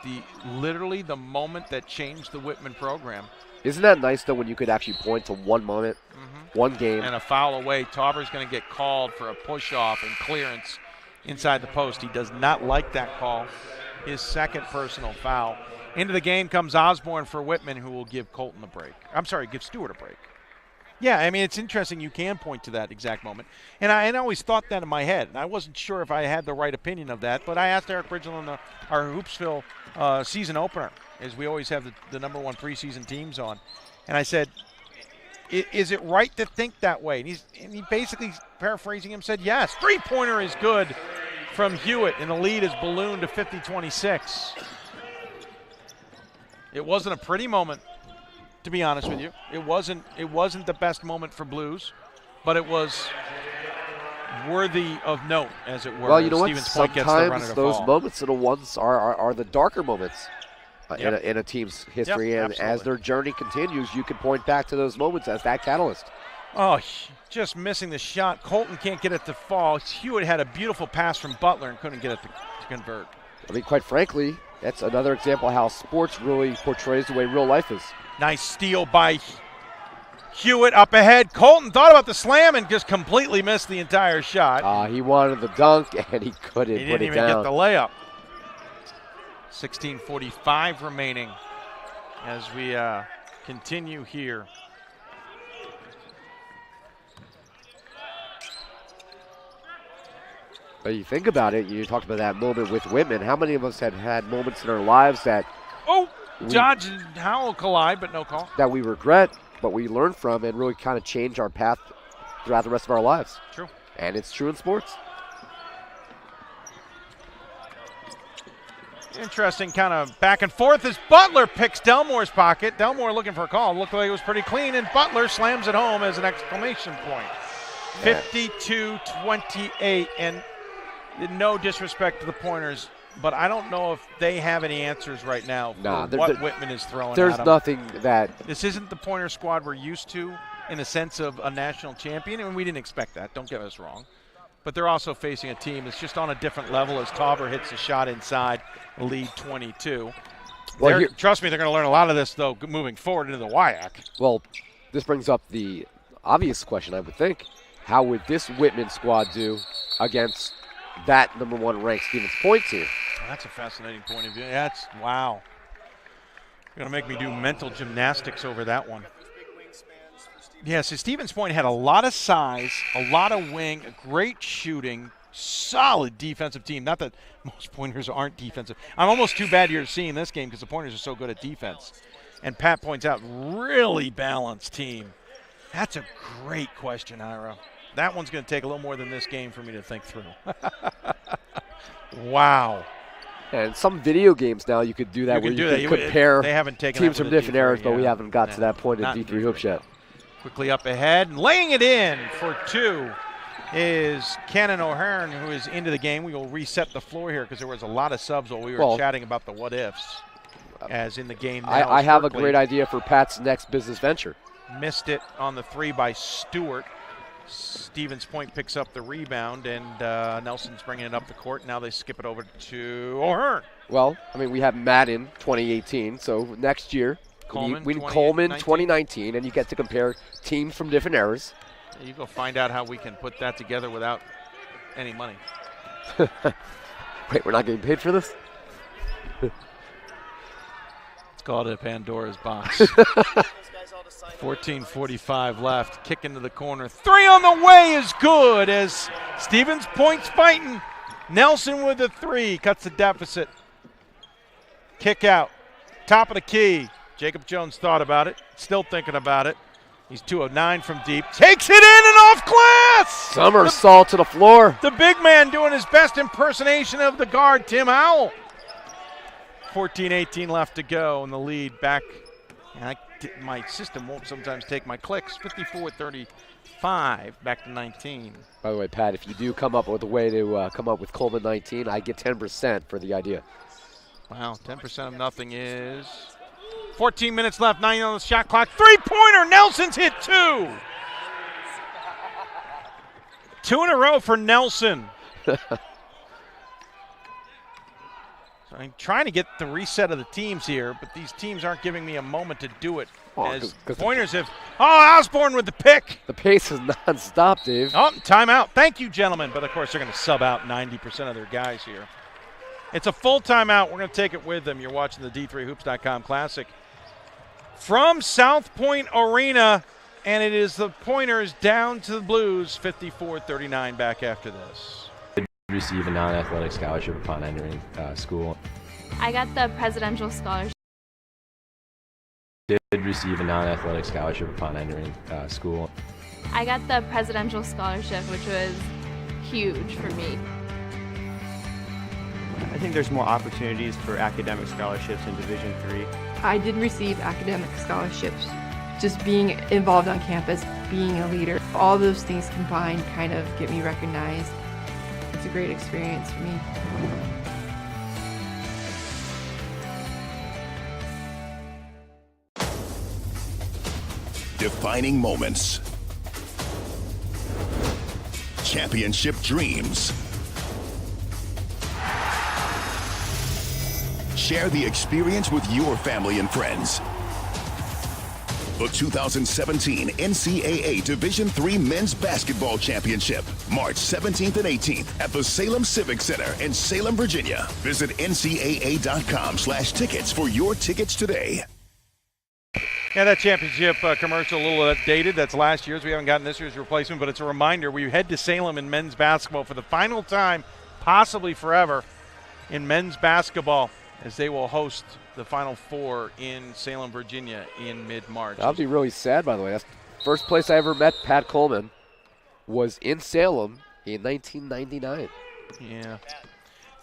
literally the moment that changed the Whitman program. Isn't that nice, though, when you could actually point to one moment, one game? And a foul away. Tauber's going to get called for a push-off and clearance inside the post. He does not like that call. His second personal foul. Into the game comes Osborne for Whitman, who will give Colton a break. I'm sorry, give Stewart a break. Yeah, I mean, it's interesting you can point to that exact moment. And I always thought that in my head. And I wasn't sure if I had the right opinion of that. But I asked Eric Bridgeland, our Hoopsville season opener, as we always have the #1 preseason teams on. And I said, is it right to think that way? And he basically, paraphrasing him, said yes. Three-pointer is good from Hewitt, and the lead is ballooned to 50-26. It wasn't a pretty moment, to be honest with you. It wasn't the best moment for Blues, but it was worthy of note, as it were. Well, you know what? Stevens Point gets the run Sometimes at a those fall. moments are the ones are the darker moments in a team's history, and absolutely. as their journey continues, you can point back to those moments as that catalyst. Oh, just missing the shot. Colton can't get it to fall. Hewitt had a beautiful pass from Butler and couldn't get it to convert. I mean, quite frankly, that's another example of how sports really portrays the way real life is. Nice steal by Hewitt up ahead. Colton thought about the slam and just completely missed the entire shot. He wanted the dunk, and he couldn't put it down. He didn't even get the layup. 16:45 remaining as we continue here. But you think about it, you talked about that moment with Whitman. How many of us had moments in our lives that Dodge and Howell collide, but no call. that we regret, but we learn from and really kind of change our path throughout the rest of our lives? True. And it's true in sports. Interesting kind of back and forth as Butler picks Delmore's pocket. Delmore looking for a call. Looked like it was pretty clean, and Butler slams it home as an exclamation point. 52-28, and no disrespect to the Pointers, but I don't know if they have any answers right now for what Whitman is throwing at them. There's nothing that... This isn't the Pointer squad we're used to in the sense of a national champion, and we didn't expect that. Don't get us wrong. But they're also facing a team that's just on a different level as Tauber hits a shot inside, lead 22. Well, trust me, they're going to learn a lot of this, though, moving forward into the WIAC. Well, this brings up the obvious question, I would think. How would this Whitman squad do against that #1 ranked Stevens Point team? Well, that's a fascinating point of view. That's, wow. You're going to make me do mental gymnastics over that one. Yeah, so Stevens Point had a lot of size, a lot of wing, great shooting, solid defensive team. Not that most Pointers aren't defensive. I'm almost too bad you're seeing this game because the Pointers are so good at defense. And Pat points out, really balanced team. That's a great question, Ira. That one's going to take a little more than this game for me to think through. Wow. And some video games now you could do that where you can compare they haven't taken teams from different eras, but we haven't got to that point in Not D3 hoops yet. Quickly up ahead, and laying it in for two is Cannon O'Hearn, who is into the game. We will reset the floor here because there was a lot of subs while we were chatting about the what-ifs as in the game now. I have a great idea for Pat's next business venture. Missed it on the three by Stewart. Stevens Point picks up the rebound, and Nelson's bringing it up the court. Now they skip it over to O'Hearn. Well, I mean, we have Madden 2018, so next year Coleman, we need Coleman 2019, and you get to compare teams from different eras. You go find out how we can put that together without any money. Wait, we're not getting paid for this? It's called a Pandora's box. 14:45 left. Kick into the corner. Three on the way is good as Stevens Point's fighting. Nelson with the three. Cuts the deficit. Kick out. Top of the key. Jacob Jones thought about it. Still thinking about it. He's 2 of 9 from deep. Takes it in and off glass! Somersault to the floor. The big man doing his best impersonation of the guard, Tim Howell. 14:18 left to go, and the lead back. My system won't sometimes take my clicks. 54-35, back to 19. By the way, Pat, if you do come up with a way to come up with Coleman 19, I get 10% for the idea. Wow, 10% of nothing is 14 minutes left, 9 on the shot clock. Three-pointer, Nelson's hit 2. 2 in a row for Nelson. So I'm trying to get the reset of the teams here, but these teams aren't giving me a moment to do it. As Pointers have. Oh, Osborne with the pick. The pace is nonstop, Dave. Oh, timeout. Thank you, gentlemen. But of course, they're going to sub out 90% of their guys here. It's a full timeout. We're going to take it with them. You're watching the D3Hoops.com Classic from South Point Arena, and it is the Pointers down to the Blues, 54-39 back after this. Receive a non-athletic scholarship upon entering school. I got the presidential scholarship. Did receive a non-athletic scholarship upon entering school. I got the presidential scholarship, which was huge for me. I think there's more opportunities for academic scholarships in Division III. I did receive academic scholarships. Just being involved on campus, being a leader, all those things combined kind of get me recognized. It's a great experience for me. Defining moments. Championship dreams. Share the experience with your family and friends. The 2017 NCAA Division III Men's Basketball Championship, March 17th and 18th at the Salem Civic Center in Salem, Virginia. Visit ncaa.com/tickets for your tickets today. Yeah, that championship commercial a little outdated. That's last year's. We haven't gotten this year's replacement, but it's a reminder. We head to Salem in men's basketball for the final time, possibly forever, in men's basketball, as they will host the Final Four in Salem, Virginia in mid-March. That would be really sad, by the way. That's the first place I ever met Pat Coleman was in Salem in 1999. Yeah.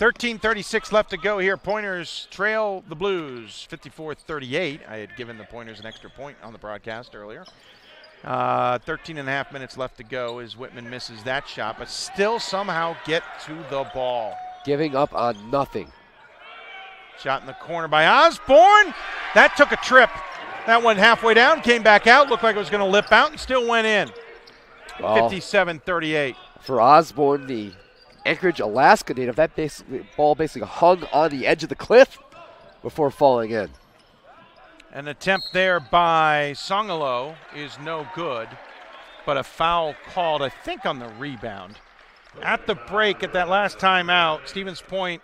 13:36 left to go here. Pointers trail the Blues 54-38. I had given the Pointers an extra point on the broadcast earlier. 13 and a half minutes left to go as Whitman misses that shot, but still somehow get to the ball. Giving up on nothing. Shot in the corner by Osborne. That took a trip. That went halfway down, came back out, looked like it was going to lip out, and still went in. 57-38. For Osborne, the Anchorage, Alaska native, that ball basically hung on the edge of the cliff before falling in. An attempt there by Songalo is no good, but a foul called, I think, on the rebound. At the break, at that last timeout, Stevens Point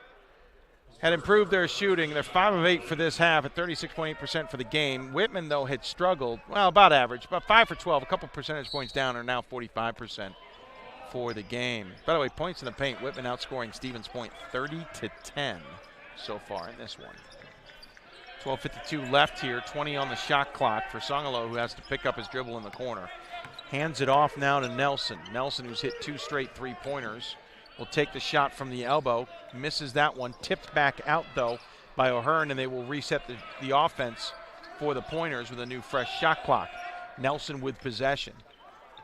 had improved their shooting. They're 5 of 8 for this half at 36.8% for the game. Whitman, though, had struggled, well, about average, about 5 for 12, a couple percentage points down, are now 45% for the game. By the way, points in the paint, Whitman outscoring Stevens Point 30-10 so far in this one. 12:52 left here, 20 on the shot clock for Songalo, who has to pick up his dribble in the corner. Hands it off now to Nelson. Nelson, who's hit 2 straight three-pointers, will take the shot from the elbow. Misses that one. Tipped back out, though, by O'Hearn, and they will reset the offense for the Pointers with a new fresh shot clock. Nelson with possession.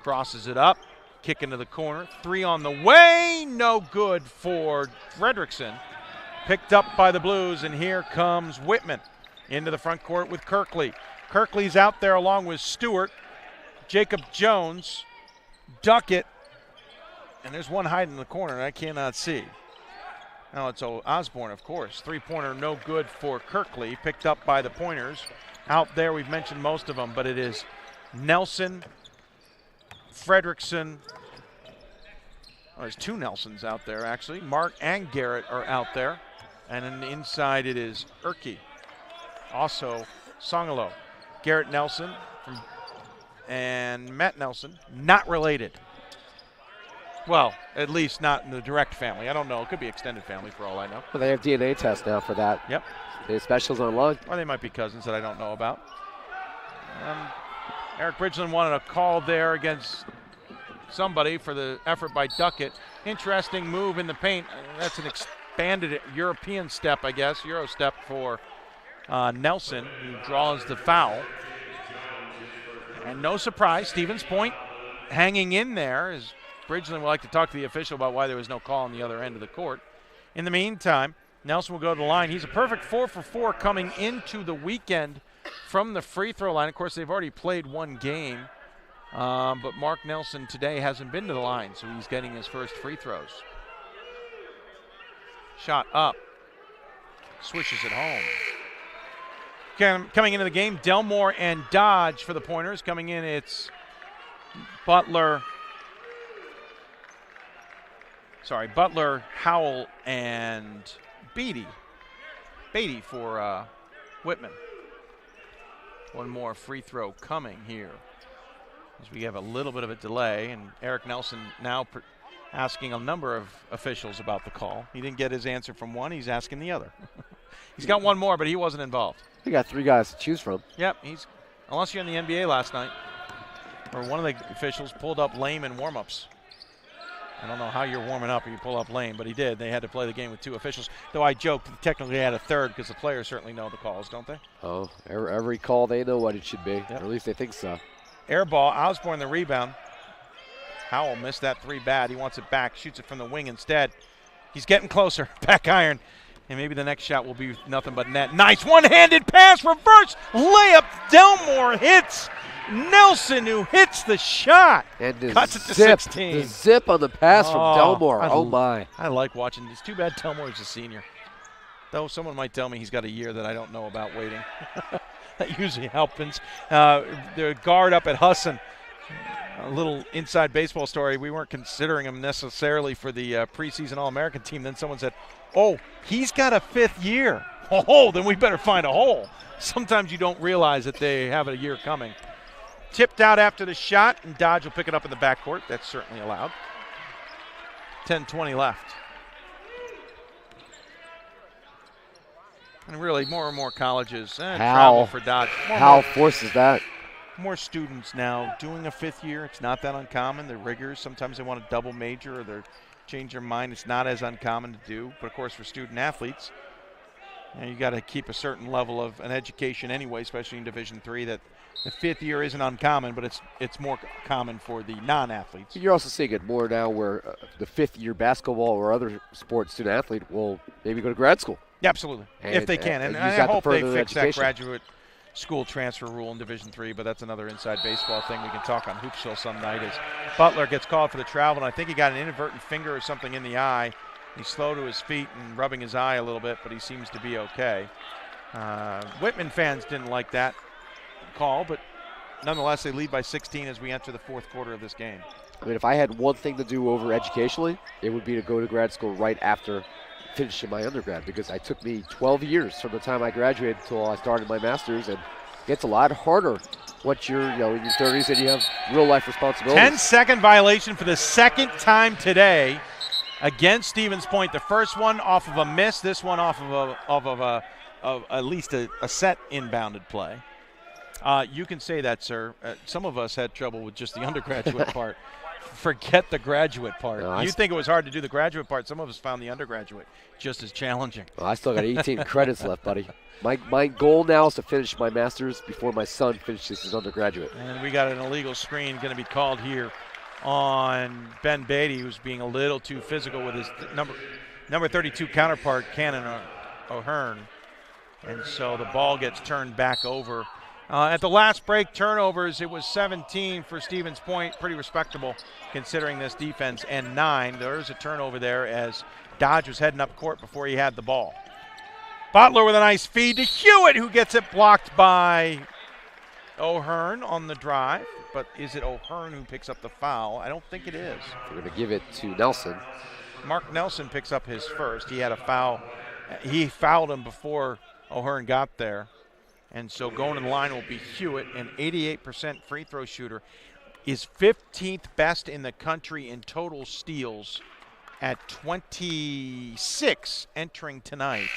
Crosses it up. Kick into the corner. 3 on the way. No good for Fredrickson. Picked up by the Blues, and here comes Whitman into the front court with Kirkley. Kirkley's out there along with Stewart. Jacob Jones, Duckett, and there's one hiding in the corner I cannot see. Now it's Osborne, of course. Three-pointer no good for Kirkley, picked up by the Pointers. Out there, we've mentioned most of them, but it is Nelson, Fredrickson. Oh, there's 2 Nelsons out there, actually. Mark and Garrett are out there. And then inside it is Urke. Also, Songalo. Garrett Nelson and Matt Nelson, not related. Well, at least not in the direct family. I don't know. It could be extended family for all I know. Well, they have DNA tests now for that. Yep. The specials online. Or they might be cousins that I don't know about. Eric Bridgeland wanted a call there against somebody for the effort by Duckett. Interesting move in the paint. That's an expanded European step, I guess. Euro step for Nelson, who draws the foul. And no surprise, Stevens Point hanging in there, as Bridgeland would like to talk to the official about why there was no call on the other end of the court. In the meantime, Nelson will go to the line. He's a perfect 4 for 4 coming into the weekend from the free throw line. Of course, they've already played one game, but Mark Nelson today hasn't been to the line, so he's getting his first free throws. Shot up. Swishes it home. Coming into the game, Delmore and Dodge for the Pointers. Coming in, it's Butler, Howell, and Beatty for Whitman. One more free throw coming here as we have a little bit of a delay, and Eric Nelson now asking a number of officials about the call. He didn't get his answer from one. He's asking the other. He's got one more, but he wasn't involved. We got 3 guys to choose from. Yep, unless you're in the NBA last night, or one of the officials pulled up lame in warm-ups. I don't know how you're warming up if you pull up lame, but he did. They had to play the game with 2 officials, though I joked technically had a third because the players certainly know the calls, don't they? Oh, every call they know what it should be, or at least they think so. Air ball, Osborne the rebound. Howell missed that 3 bad. He wants it back, shoots it from the wing instead. He's getting closer, back iron. And maybe the next shot will be nothing but net. Nice one-handed pass, reverse layup. Delmore hits Nelson, who hits the shot. And cuts it to 16. The zip on the pass from Delmore. My. I like watching. It's too bad Delmore's a senior. Though someone might tell me he's got a year that I don't know about waiting. That usually happens. The guard up at Husson. A little inside baseball story. We weren't considering him necessarily for the preseason All-American team. Then someone said, oh, he's got a 5th year. Oh, then we better find a hole. Sometimes you don't realize that they have a year coming. Tipped out after the shot, and Dodge will pick it up in the backcourt. That's certainly allowed. 10:20 left. And really, more and more colleges. Travel for Dodge. How forces that? More students now doing a 5th year. It's not that uncommon. They're riggers. Sometimes they want a double major, or they're change their mind. It's not as uncommon to do. But, of course, for student athletes, you got to keep a certain level of an education anyway, especially in Division III, that the 5th year isn't uncommon, but it's more common for the non-athletes. You're also seeing it more now where the 5th-year basketball or other sports student athlete will maybe go to grad school. Yeah, absolutely, if they can. And I hope they fix that graduate school transfer rule in Division III, but that's another inside baseball thing we can talk on Hoopsville some night as Butler gets called for the travel, and I think he got an inadvertent finger or something in the eye. He's slow to his feet and rubbing his eye a little bit, but he seems to be okay. Whitman fans didn't like that call, but nonetheless, they lead by 16 as we enter the 4th quarter of this game. I mean, if I had one thing to do over educationally, it would be to go to grad school right after finishing my undergrad, because it took me 12 years from the time I graduated until I started my master's, and it gets a lot harder once you're in your 30s and you have real-life responsibilities. 10-second violation for the second time today against Stevens Point. The first one off of a miss, this one off of at least a set inbounded play. You can say that, sir. Some of us had trouble with just the undergraduate part. Forget the graduate part. No, you think it was hard to do the graduate part. Some of us found the undergraduate just as challenging. Well, I still got 18 credits left, buddy. My goal now is to finish my master's before my son finishes his undergraduate. And we got an illegal screen going to be called here on Ben Beatty, who's being a little too physical with his number 32 counterpart, Cannon O'Hearn. And so the ball gets turned back over. At the last break, turnovers, it was 17 for Stevens Point. Pretty respectable considering this defense. And 9. There's a turnover there as Dodge was heading up court before he had the ball. Butler with a nice feed to Hewitt, who gets it blocked by O'Hearn on the drive. But is it O'Hearn who picks up the foul? I don't think it is. We're going to give it to Nelson. Mark Nelson picks up his first. He had a foul. He fouled him before O'Hearn got there. And so going to the line will be Hewitt, an 88% free throw shooter. Is 15th best in the country in total steals at 26 entering tonight.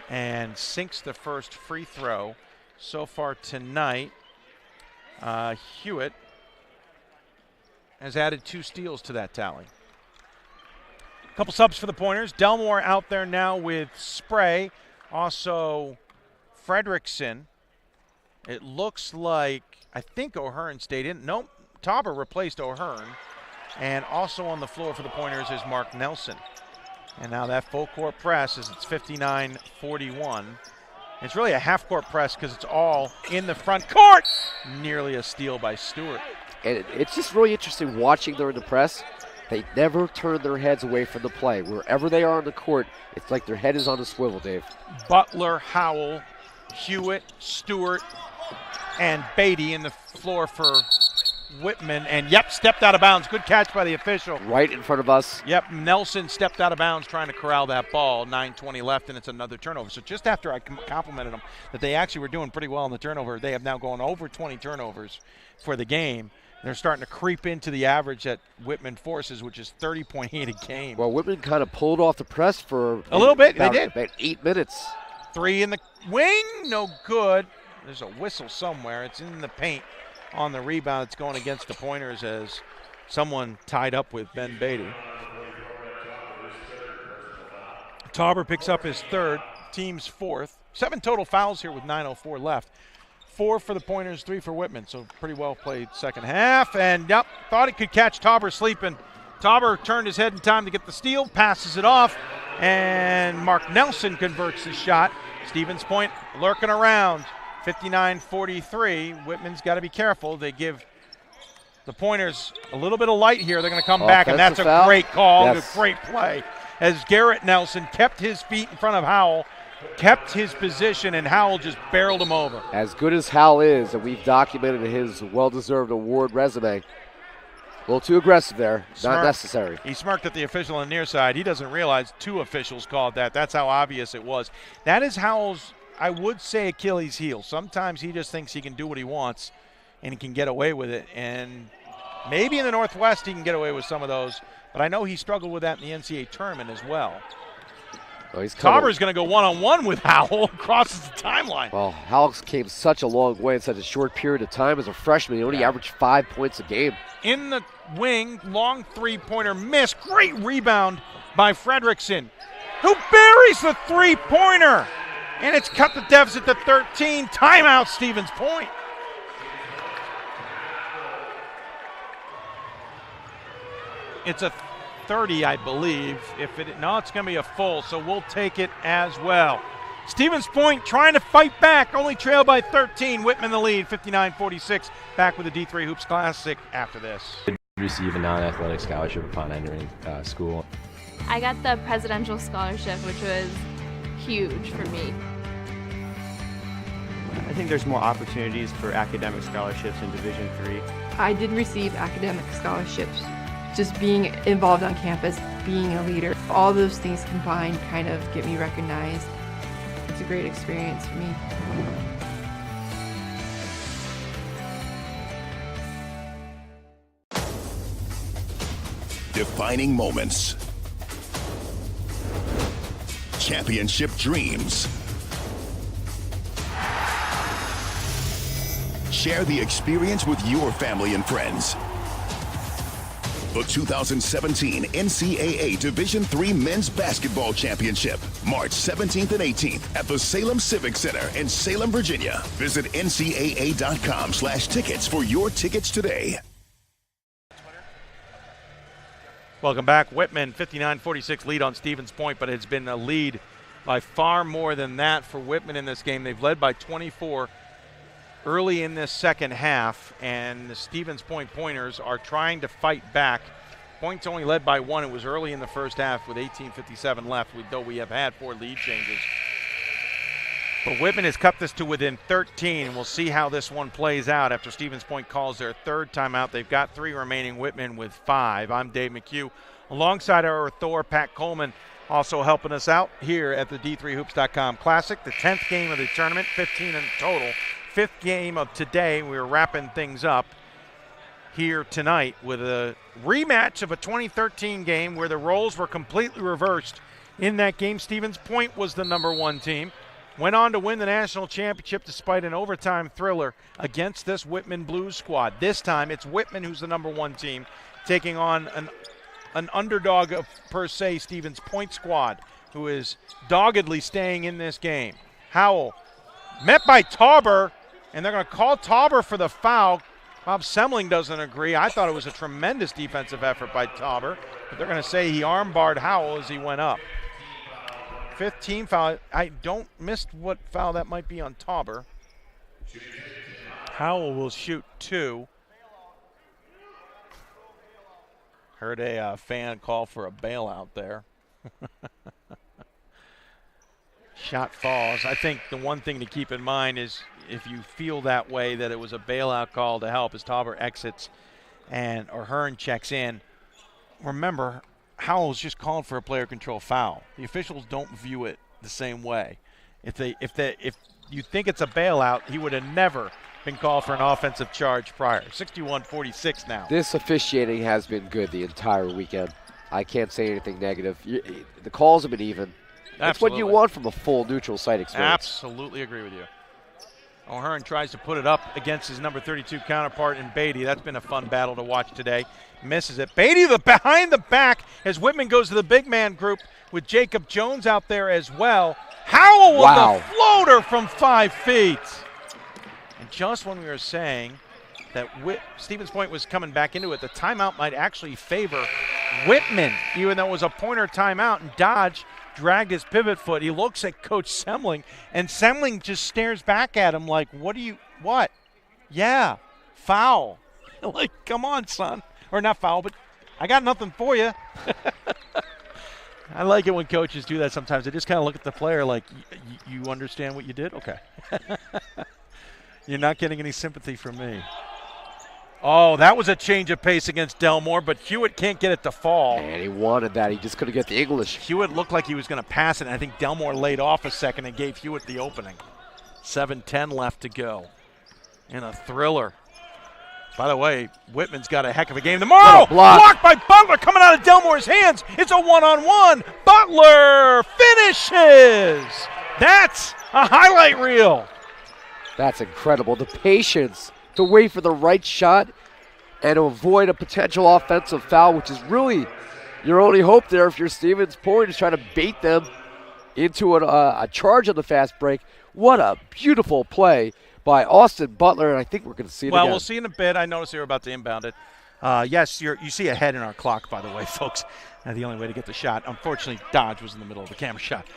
And sinks the first free throw so far tonight. Hewitt has added 2 steals to that tally. A couple subs for the Pointers. Delmore out there now with Spray. Also Fredrickson. It looks like, I think O'Hearn stayed in. Nope, Tauber replaced O'Hearn. And also on the floor for the Pointers is Mark Nelson. And now that full court press is it's 59-41. It's really a half court press because it's all in the front court. Nearly a steal by Stewart. And it's just really interesting watching during the press. They never turn their heads away from the play. Wherever they are on the court, it's like their head is on a swivel, Dave. Butler, Howell, Hewitt, Stewart, and Beatty in the floor for Whitman. And, yep, stepped out of bounds. Good catch by the official. Right in front of us. Yep, Nelson stepped out of bounds trying to corral that ball. 9:20 left, and it's another turnover. So just after I complimented them that they actually were doing pretty well in the turnover, they have now gone over 20 turnovers for the game. They're starting to creep into the average that Whitman forces, which is 30.8 a game. Well, Whitman kind of pulled off the press for a little bit. They did. About 8 minutes. 3 in the wing, no good. There's a whistle somewhere. It's in the paint on the rebound. It's going against the Pointers as someone tied up with Ben Beatty. Tauber picks up his 3rd, team's 4th. 7 total fouls here with 9:04 left. 4 for the Pointers, 3 for Whitman. So pretty well played second half. And, yep, thought he could catch Tauber sleeping. Tauber turned his head in time to get the steal, passes it off, and Mark Nelson converts the shot. Stevens Point lurking around, 59-43. Whitman's got to be careful. They give the Pointers a little bit of light here. They're going to come back, and that's a great call, a great play. As Garrett Nelson kept his feet in front of Howell, kept his position, and Howell just barreled him over. As good as Howell is, and we've documented his well-deserved award resume, a little too aggressive there. Not necessary. He smirked at the official on the near side. He doesn't realize 2 officials called that. That's how obvious it was. That is Howell's, I would say, Achilles heel. Sometimes he just thinks he can do what he wants, and he can get away with it. And maybe in the Northwest he can get away with some of those, but I know he struggled with that in the NCAA tournament as well. Oh, Tauber's going to go one-on-one with Howell, crosses the timeline. Well, Howell came such a long way in such a short period of time as a freshman. He only averaged 5 points a game. In the wing, long three-pointer miss. Great rebound by Fredrickson, who buries the three-pointer. And it's cut the deficit to 13. Timeout, Stevens Point. It's a 30, I believe. No, it's going to be a full, so we'll take it as well. Stevens Point trying to fight back, only trailed by 13. Whitman the lead, 59-46. Back with the D3 Hoops Classic after this. Receive a non-athletic scholarship upon entering school. I got the presidential scholarship, which was huge for me. I think there's more opportunities for academic scholarships in Division III. I did receive academic scholarships. Just being involved on campus, being a leader, all those things combined kind of get me recognized. It's a great experience for me. Defining moments. Championship dreams. Share the experience with your family and friends. The 2017 NCAA Division III Men's Basketball Championship, March 17th and 18th at the Salem Civic Center in Salem, Virginia. Visit ncaa.com/tickets for your tickets today. Welcome back. Whitman, 59-46 lead on Stevens Point, but it's been a lead by far more than that for Whitman in this game. They've led by 24 early in this second half, and the Stevens Point Pointers are trying to fight back. Points only led by 1. It was early in the first half with 18:57 left, though we have had 4 lead changes. But Whitman has cut this to within 13, and we'll see how this one plays out after Stevens Point calls their third timeout. They've got 3 remaining, Whitman with 5. I'm Dave McHugh. Alongside our Thor, Pat Coleman, also helping us out here at the D3Hoops.com Classic, the 10th game of the tournament, 15 in total. 5th game of today. We're wrapping things up here tonight with a rematch of a 2013 game where the roles were completely reversed. In that game, Stevens Point was the number 1 team. Went on to win the national championship despite an overtime thriller against this Whitman Blues squad. This time, it's Whitman who's the number 1 team taking on an underdog of, per se, Stevens Point squad, who is doggedly staying in this game. Howell met by Tauber, and they're going to call Tauber for the foul. Bob Semling doesn't agree. I thought it was a tremendous defensive effort by Tauber, but they're going to say he armbarred Howell as he went up. 5th team foul. I don't miss what foul that might be on Tauber. Howell will shoot 2. Heard a fan call for a bailout there. Shot falls. I think the one thing to keep in mind is if you feel that way that it was a bailout call to help as Tauber exits or Hearn checks in, remember Howell's just called for a player control foul. The officials don't view it the same way. If you think it's a bailout, he would have never been called for an offensive charge prior. 61-46 now. This officiating has been good the entire weekend. I can't say anything negative. The calls have been even. That's Absolutely. what you want from a full neutral site experience. Absolutely agree with you. O'Hearn tries to put it up against his number 32 counterpart in Beatty. That's been a fun battle to watch today. Misses it. Beatty behind the back as Whitman goes to the big man group with Jacob Jones out there as well. Howell with the floater from 5 feet. And just when we were saying that Stevens Point was coming back into it, the timeout might actually favor Whitman, even though it was a pointer timeout, and Dodge dragged his pivot foot. He looks at Coach Semling, and Semling just stares back at him like, what? Yeah, foul. Like, come on, son. Or not foul, but I got nothing for you. I like it when coaches do that sometimes. They just kind of look at the player like, you understand what you did? Okay. You're not getting any sympathy from me. Oh, that was a change of pace against Delmore, but Hewitt can't get it to fall. And he wanted that. He just couldn't get the English. Hewitt looked like he was going to pass it, and I think Delmore laid off a second and gave Hewitt the opening. 7:10 left to go. And a thriller. By the way, Whitman's got a heck of a game tomorrow. Blocked by Butler coming out of Delmore's hands. It's a one-on-one. Butler finishes. That's a highlight reel. That's incredible. The patience to wait for the right shot and to avoid a potential offensive foul, which is really your only hope there if you're Stevens Point, is trying to bait them into a charge on the fast break. What a beautiful play by Austin Butler, and I think we're going to see it again. Well, we'll see in a bit. I noticed they were about to inbound it. Yes, you see a head in our clock, by the way, folks. The only way to get the shot. Unfortunately, Dodge was in the middle of the camera shot.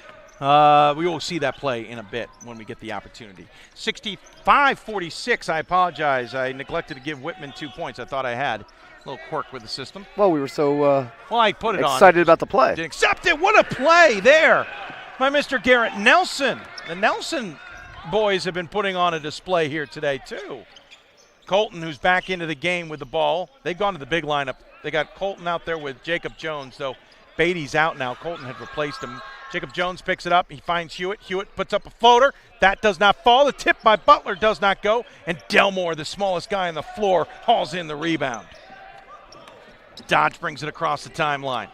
We will see that play in a bit when we get the opportunity. 65-46, I apologize. I neglected to give Whitman 2 points. I thought I had. A little quirk with the system. Well, we were so I put it excited about the play. Didn't accept it. What a play there by Mr. Garrett Nelson. The Nelson boys have been putting on a display here today, too. Colton, who's back into the game with the ball. They've gone to the big lineup. They got Colton out there with Jacob Jones, though Beatty's out now. Colton had replaced him. Jacob Jones picks it up. He finds Hewitt. Hewitt puts up a floater. That does not fall. The tip by Butler does not go. And Delmore, the smallest guy on the floor, hauls in the rebound. Dodge brings it across the timeline.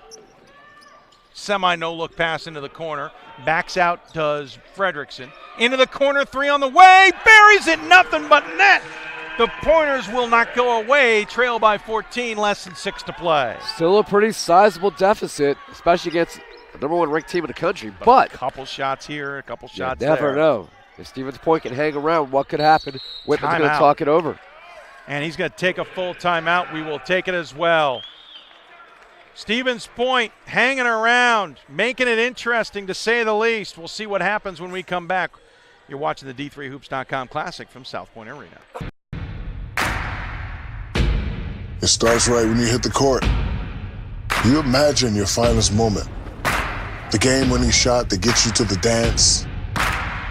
Semi-no-look pass into the corner. Backs out does Fredrickson. Into the corner, three on the way. Buries it, nothing but net. The pointers will not go away. Trail by 14, less than 6 to play. Still a pretty sizable deficit, especially against the number 1 ranked team in the country. But a couple shots here, a couple shots there. Never know. If Stevens Point can hang around, what could happen? Whitman's going to talk it over. And he's going to take a full timeout. We will take it as well. Stevens Point hanging around, making it interesting to say the least. We'll see what happens when we come back. You're watching the D3Hoops.com Classic from South Point Arena. It starts right when you hit the court. You imagine your finest moment. The game-winning shot that gets you to the dance,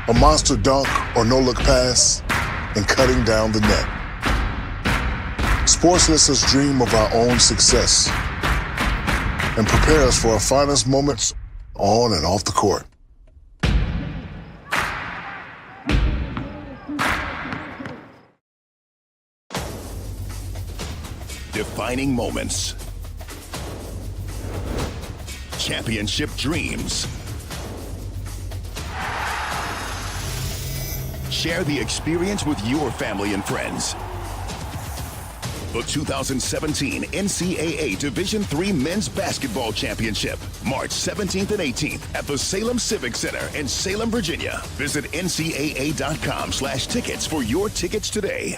a monster dunk or no-look pass, and cutting down the net. Sports lets us dream of our own success and prepare us for our finest moments on and off the court. Defining moments. Championship dreams. Share the experience with your family and friends. The 2017 NCAA Division III Men's Basketball Championship, March 17th and 18th at the Salem Civic Center in Salem, Virginia. Visit ncaa.com/tickets for your tickets today.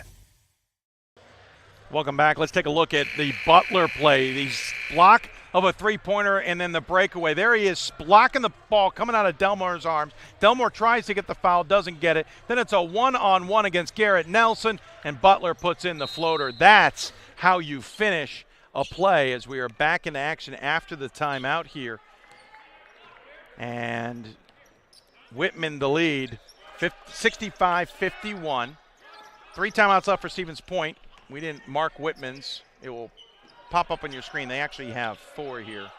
Welcome back. Let's take a look at the Butler play. The block of a three-pointer and then the breakaway. There he is blocking the ball coming out of Delmore's arms. Delmore tries to get the foul, doesn't get it. Then it's a one-on-one against Garrett Nelson, and Butler puts in the floater. That's how you finish a play as we are back in action after the timeout here. And Whitman the lead, 65-51. 3 timeouts left for Stevens Point. We didn't mark Whitman's. It will pop up on your screen. They actually have 4 here.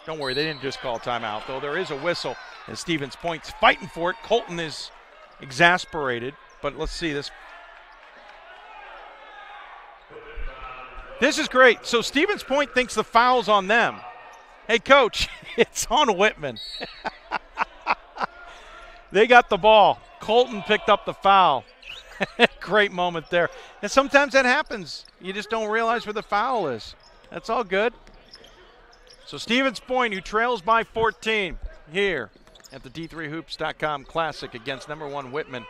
Don't worry, they didn't just call timeout, though there is a whistle as Stevens Point's fighting for it. Colton is exasperated, but let's see this. This is great. So Stevens Point thinks the foul's on them. Hey, Coach, it's on Whitman. They got the ball. Colton picked up the foul. Great moment there. And sometimes that happens. You just don't realize where the foul is. That's all good. So Stevens Point, who trails by 14 here at the D3Hoops.com Classic against number 1 Whitman.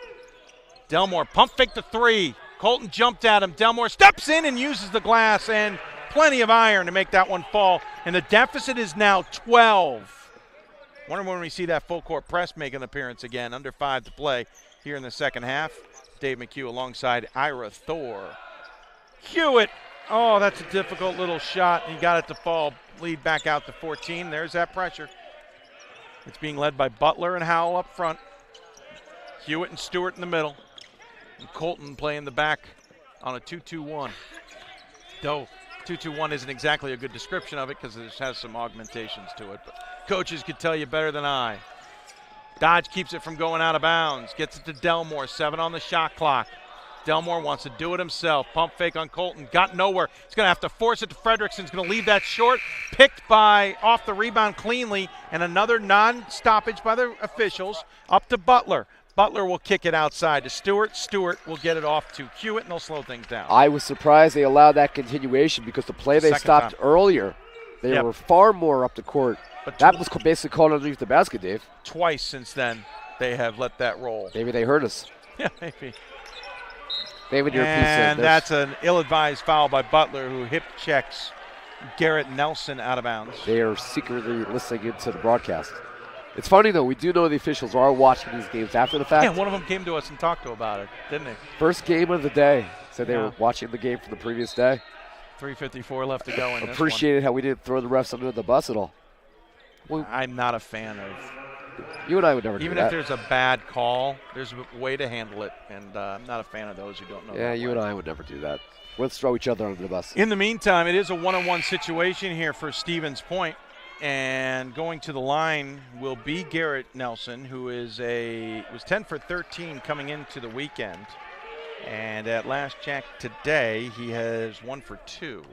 Delmore pump fake the 3. Colton jumped at him. Delmore steps in and uses the glass, and plenty of iron to make that one fall. And the deficit is now 12. Wonder when we see that full court press make an appearance again. Under 5 to play here in the second half. Dave McHugh alongside Ira Thor. Hewitt. Oh, that's a difficult little shot. He got it to fall. Lead back out to 14. There's that pressure. It's being led by Butler and Howell up front. Hewitt and Stewart in the middle. And Colton playing the back on a 2-2-1. Though 2-2-1 isn't exactly a good description of it because it has some augmentations to it. But coaches could tell you better than I. Dodge keeps it from going out of bounds. Gets it to Delmore. 7 on the shot clock. Delmore wants to do it himself. Pump fake on Colton. Got nowhere. He's going to have to force it to Fredrickson. He's going to leave that short. Picked by off the rebound cleanly. And another non-stoppage by the officials. Up to Butler. Butler will kick it outside to Stewart. Stewart will get it off to Hewitt, and they'll slow things down. I was surprised they allowed that continuation because the play they stopped earlier, they were far more up the court. But that was basically called underneath the basket, Dave. Twice since then they have let that roll. Maybe they heard us. Yeah, maybe. David, your piece and that's an ill-advised foul by Butler, who hip checks Garrett Nelson out of bounds. They are secretly listening into the broadcast. It's funny, though. We do know the officials are watching these games after the fact. Yeah, one of them came to us and talked about it, didn't he? First game of the day. Said they were watching the game from the previous day. 3:54 left to go in Appreciated how we didn't throw the refs under the bus at all. Well, I'm not a fan of. You and I would never do that. Even if there's a bad call, there's a way to handle it, and I'm not a fan of those who don't know. Yeah, you and I would never do that. Let's throw each other under the bus. In the meantime, it is a one-on-one situation here for Stevens Point, and going to the line will be Garrett Nelson, who was 10 for 13 coming into the weekend, and at last check today, he has 1 for 2.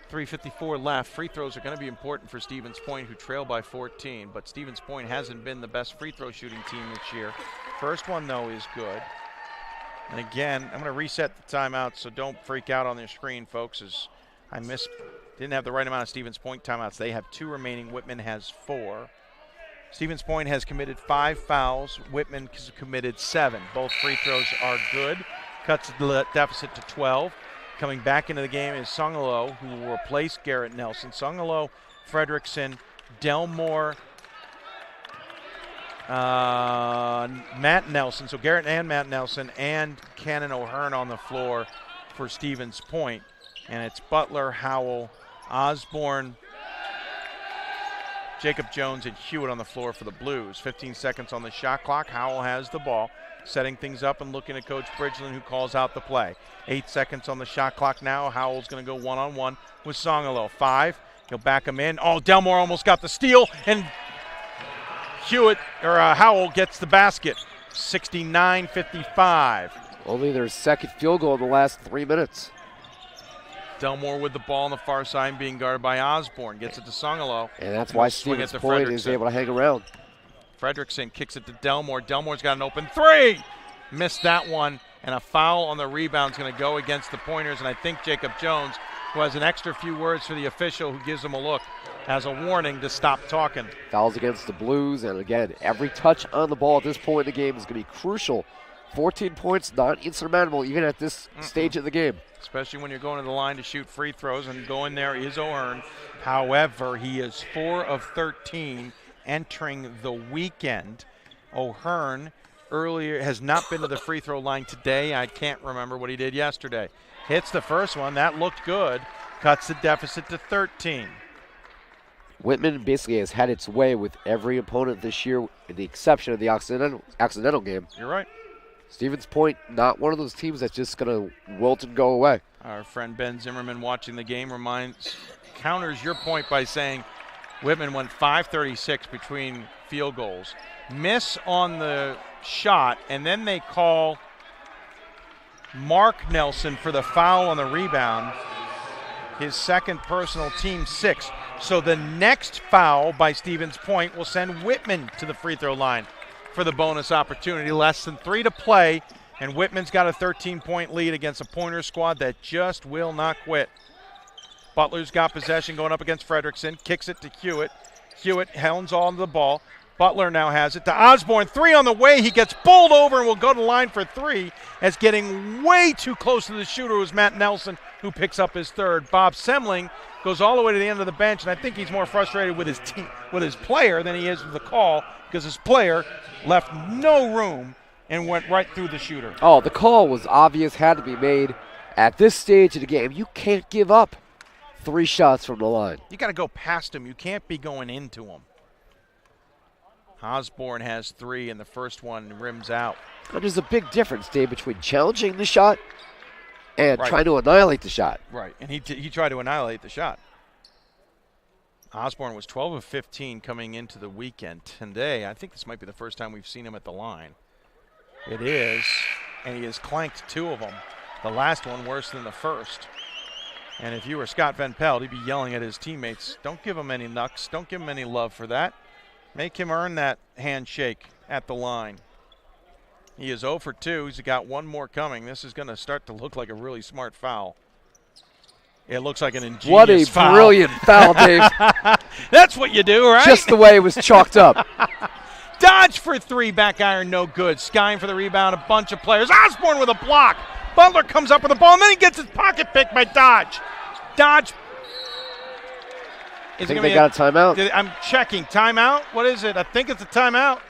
3:54 left. Free throws are going to be important for Stevens Point, who trail by 14, but Stevens Point hasn't been the best free throw shooting team this year. First one, though, is good. And again, I'm going to reset the timeout, so don't freak out on your screen, folks, as I didn't have the right amount of Stevens Point timeouts. They have 2 remaining. Whitman has 4. Stevens Point has committed 5 fouls. Whitman has committed 7. Both free throws are good. Cuts the deficit to 12. Coming back into the game is Sungalo, who will replace Garrett Nelson. Sungalo, Fredrickson, Delmore, Matt Nelson. So Garrett and Matt Nelson and Cannon O'Hearn on the floor for Stevens Point. And it's Butler, Howell, Osborne, Jacob Jones, and Hewitt on the floor for the Blues. 15 seconds on the shot clock. Howell has the ball, setting things up and looking at Coach Bridgeland, who calls out the play. 8 seconds on the shot clock now. Howell's going to go one-on-one with Songalo. 5. He'll back him in. Oh, Delmore almost got the steal, and Howell gets the basket. 69-55. Only their second field goal in the last 3 minutes. Delmore with the ball on the far side being guarded by Osborne. Gets it to Songalo. And that's why Stevens Point is able to hang around. Fredrickson kicks it to Delmore. Delmore's got an open 3. Missed that one. And a foul on the rebound is going to go against the Pointers. And I think Jacob Jones, who has an extra few words for the official who gives him a look, has a warning to stop talking. Fouls against the Blues. And again, every touch on the ball at this point in the game is going to be crucial. 14 points, not insurmountable even at this stage of the game. Especially when you're going to the line to shoot free throws, and going there is O'Hearn. However, he is 4 of 13 entering the weekend. O'Hearn earlier has not been to the free throw line today. I can't remember what he did yesterday. Hits the first one. That looked good. Cuts the deficit to 13. Whitman basically has had its way with every opponent this year, with the exception of the accidental game. You're right. Stevens Point, not one of those teams that's just going to wilt and go away. Our friend Ben Zimmerman watching the game counters your point by saying Whitman went 5-36 between field goals. Miss on the shot, and then they call Mark Nelson for the foul on the rebound. His second personal, team 6. So the next foul by Stevens Point will send Whitman to the free throw line for the bonus opportunity. Less than 3 to play, and Whitman's got a 13-point lead against a Pointer squad that just will not quit. Butler's got possession going up against Fredrickson. Kicks it to Hewitt. Hewitt hounds on the ball. Butler now has it to Osborne. 3 on the way. He gets bowled over and will go to the line for 3, as getting way too close to the shooter was Matt Nelson, who picks up his 3rd. Bob Semling goes all the way to the end of the bench, and I think he's more frustrated with his team, with his player, than he is with the call, because his player left no room and went right through the shooter. Oh, the call was obvious, had to be made. At this stage of the game, you can't give up 3 shots from the line. You got to go past him. You can't be going into him. Osborne has 3, and the first one rims out. But there's a big difference, Dave, between challenging the shot and trying to annihilate the shot. Right, and he tried to annihilate the shot. Osborne was 12 of 15 coming into the weekend. Today, I think this might be the first time we've seen him at the line. It is. and he has clanked 2 of them. The last one worse than the first. And if you were Scott Van Pelt, he'd be yelling at his teammates, don't give him any knucks, don't give him any love for that. Make him earn that handshake at the line. He is 0 for 2. He's got 1 more coming. This is going to start to look like a really smart foul. It looks like an ingenious What a foul. brilliant foul, Dave. That's what you do, right? Just the way it was chalked up. Dodge for 3, back iron, no good. Skying for the rebound, a bunch of players. Osborne with a block. Butler comes up with the ball, and then he gets his pocket picked by Dodge. Dodge. I think they got a timeout. I'm checking. Timeout? What is it? I think it's a timeout.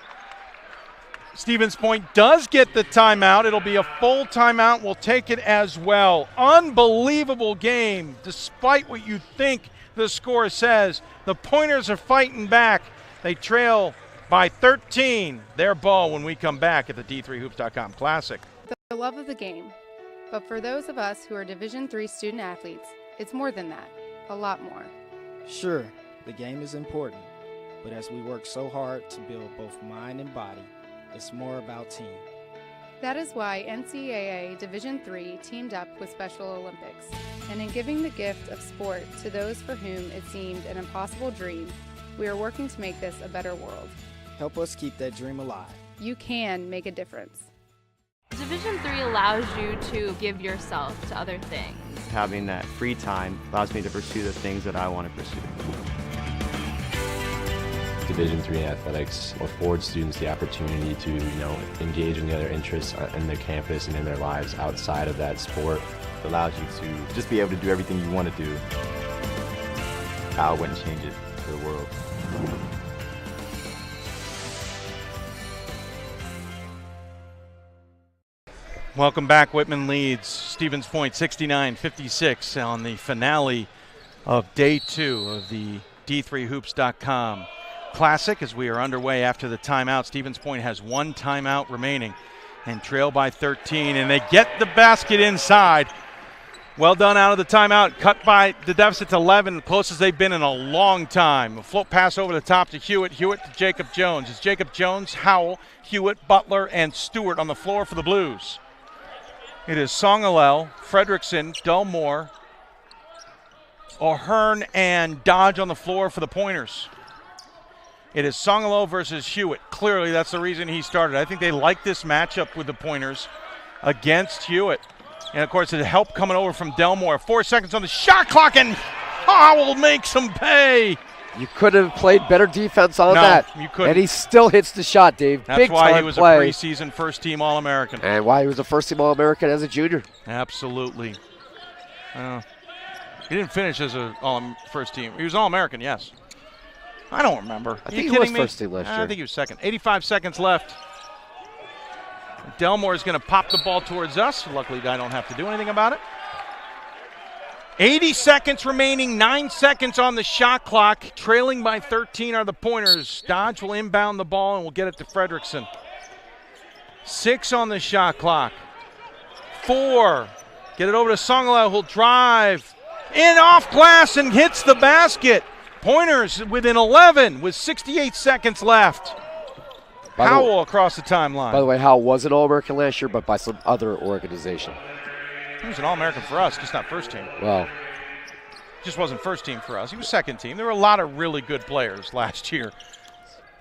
Stevens Point does get the timeout. It'll be a full timeout. We'll take it as well. Unbelievable game. Despite what you think the score says, the Pointers are fighting back. They trail by 13. Their ball when we come back at the D3Hoops.com Classic. The love of the game. But for those of us who are Division III student athletes, it's more than that. A lot more. Sure, the game is important, but as we work so hard to build both mind and body, it's more about team. That is why NCAA Division III teamed up with Special Olympics. And in giving the gift of sport to those for whom it seemed an impossible dream, we are working to make this a better world. Help us keep that dream alive. You can make a difference. Division III allows you to give yourself to other things. Having that free time allows me to pursue the things that I want to pursue. Division III athletics affords students the opportunity to, engage in the other interests in the campus and in their lives outside of that sport. It allows you to just be able to do everything you want to do. I wouldn't change it for the world. Welcome back. Whitman leads Stevens Point 69-56 on the finale of day 2 of the D3Hoops.com Classic as we are underway after the timeout. Stevens Point has 1 timeout remaining and trail by 13, and they get the basket inside. Well done out of the timeout. Cut by the deficit to 11, the closest they've been in a long time. A float pass over the top to Hewitt. Hewitt to Jacob Jones. It's Jacob Jones, Howell, Hewitt, Butler, and Stewart on the floor for the Blues. It is Songalel, Fredrickson, Delmore, O'Hearn, and Dodge on the floor for the Pointers. It is Songalel versus Hewitt. Clearly, that's the reason he started. I think they like this matchup with the Pointers against Hewitt. And, of course, it helped coming over from Delmore. 4 seconds on the shot clock, and Howell makes him pay. You could have played better defense on that. No, you couldn't. And he still hits the shot, Dave. That's Big why time he was play. a preseason first-team All-American. And why he was a first-team All-American as a junior. Absolutely. He didn't finish as a first team. He was All-American, yes. I don't remember. I think he was first team last year. I think he was second. 85 seconds left. Delmore is going to pop the ball towards us. Luckily, I don't have to do anything about it. 80 seconds remaining, 9 seconds on the shot clock. Trailing by 13 are the Pointers. Dodge will inbound the ball and we'll get it to Fredrickson. 6 on the shot clock. 4. Get it over to Songalel, who'll drive in off glass and hits the basket. Pointers within 11 with 68 seconds left. Howell across the timeline. By the way, Howell was an All-American last year, but by some other organization. He was an All-American for us, just not first team. Well, just wasn't first team for us. He was second team. There were a lot of really good players last year.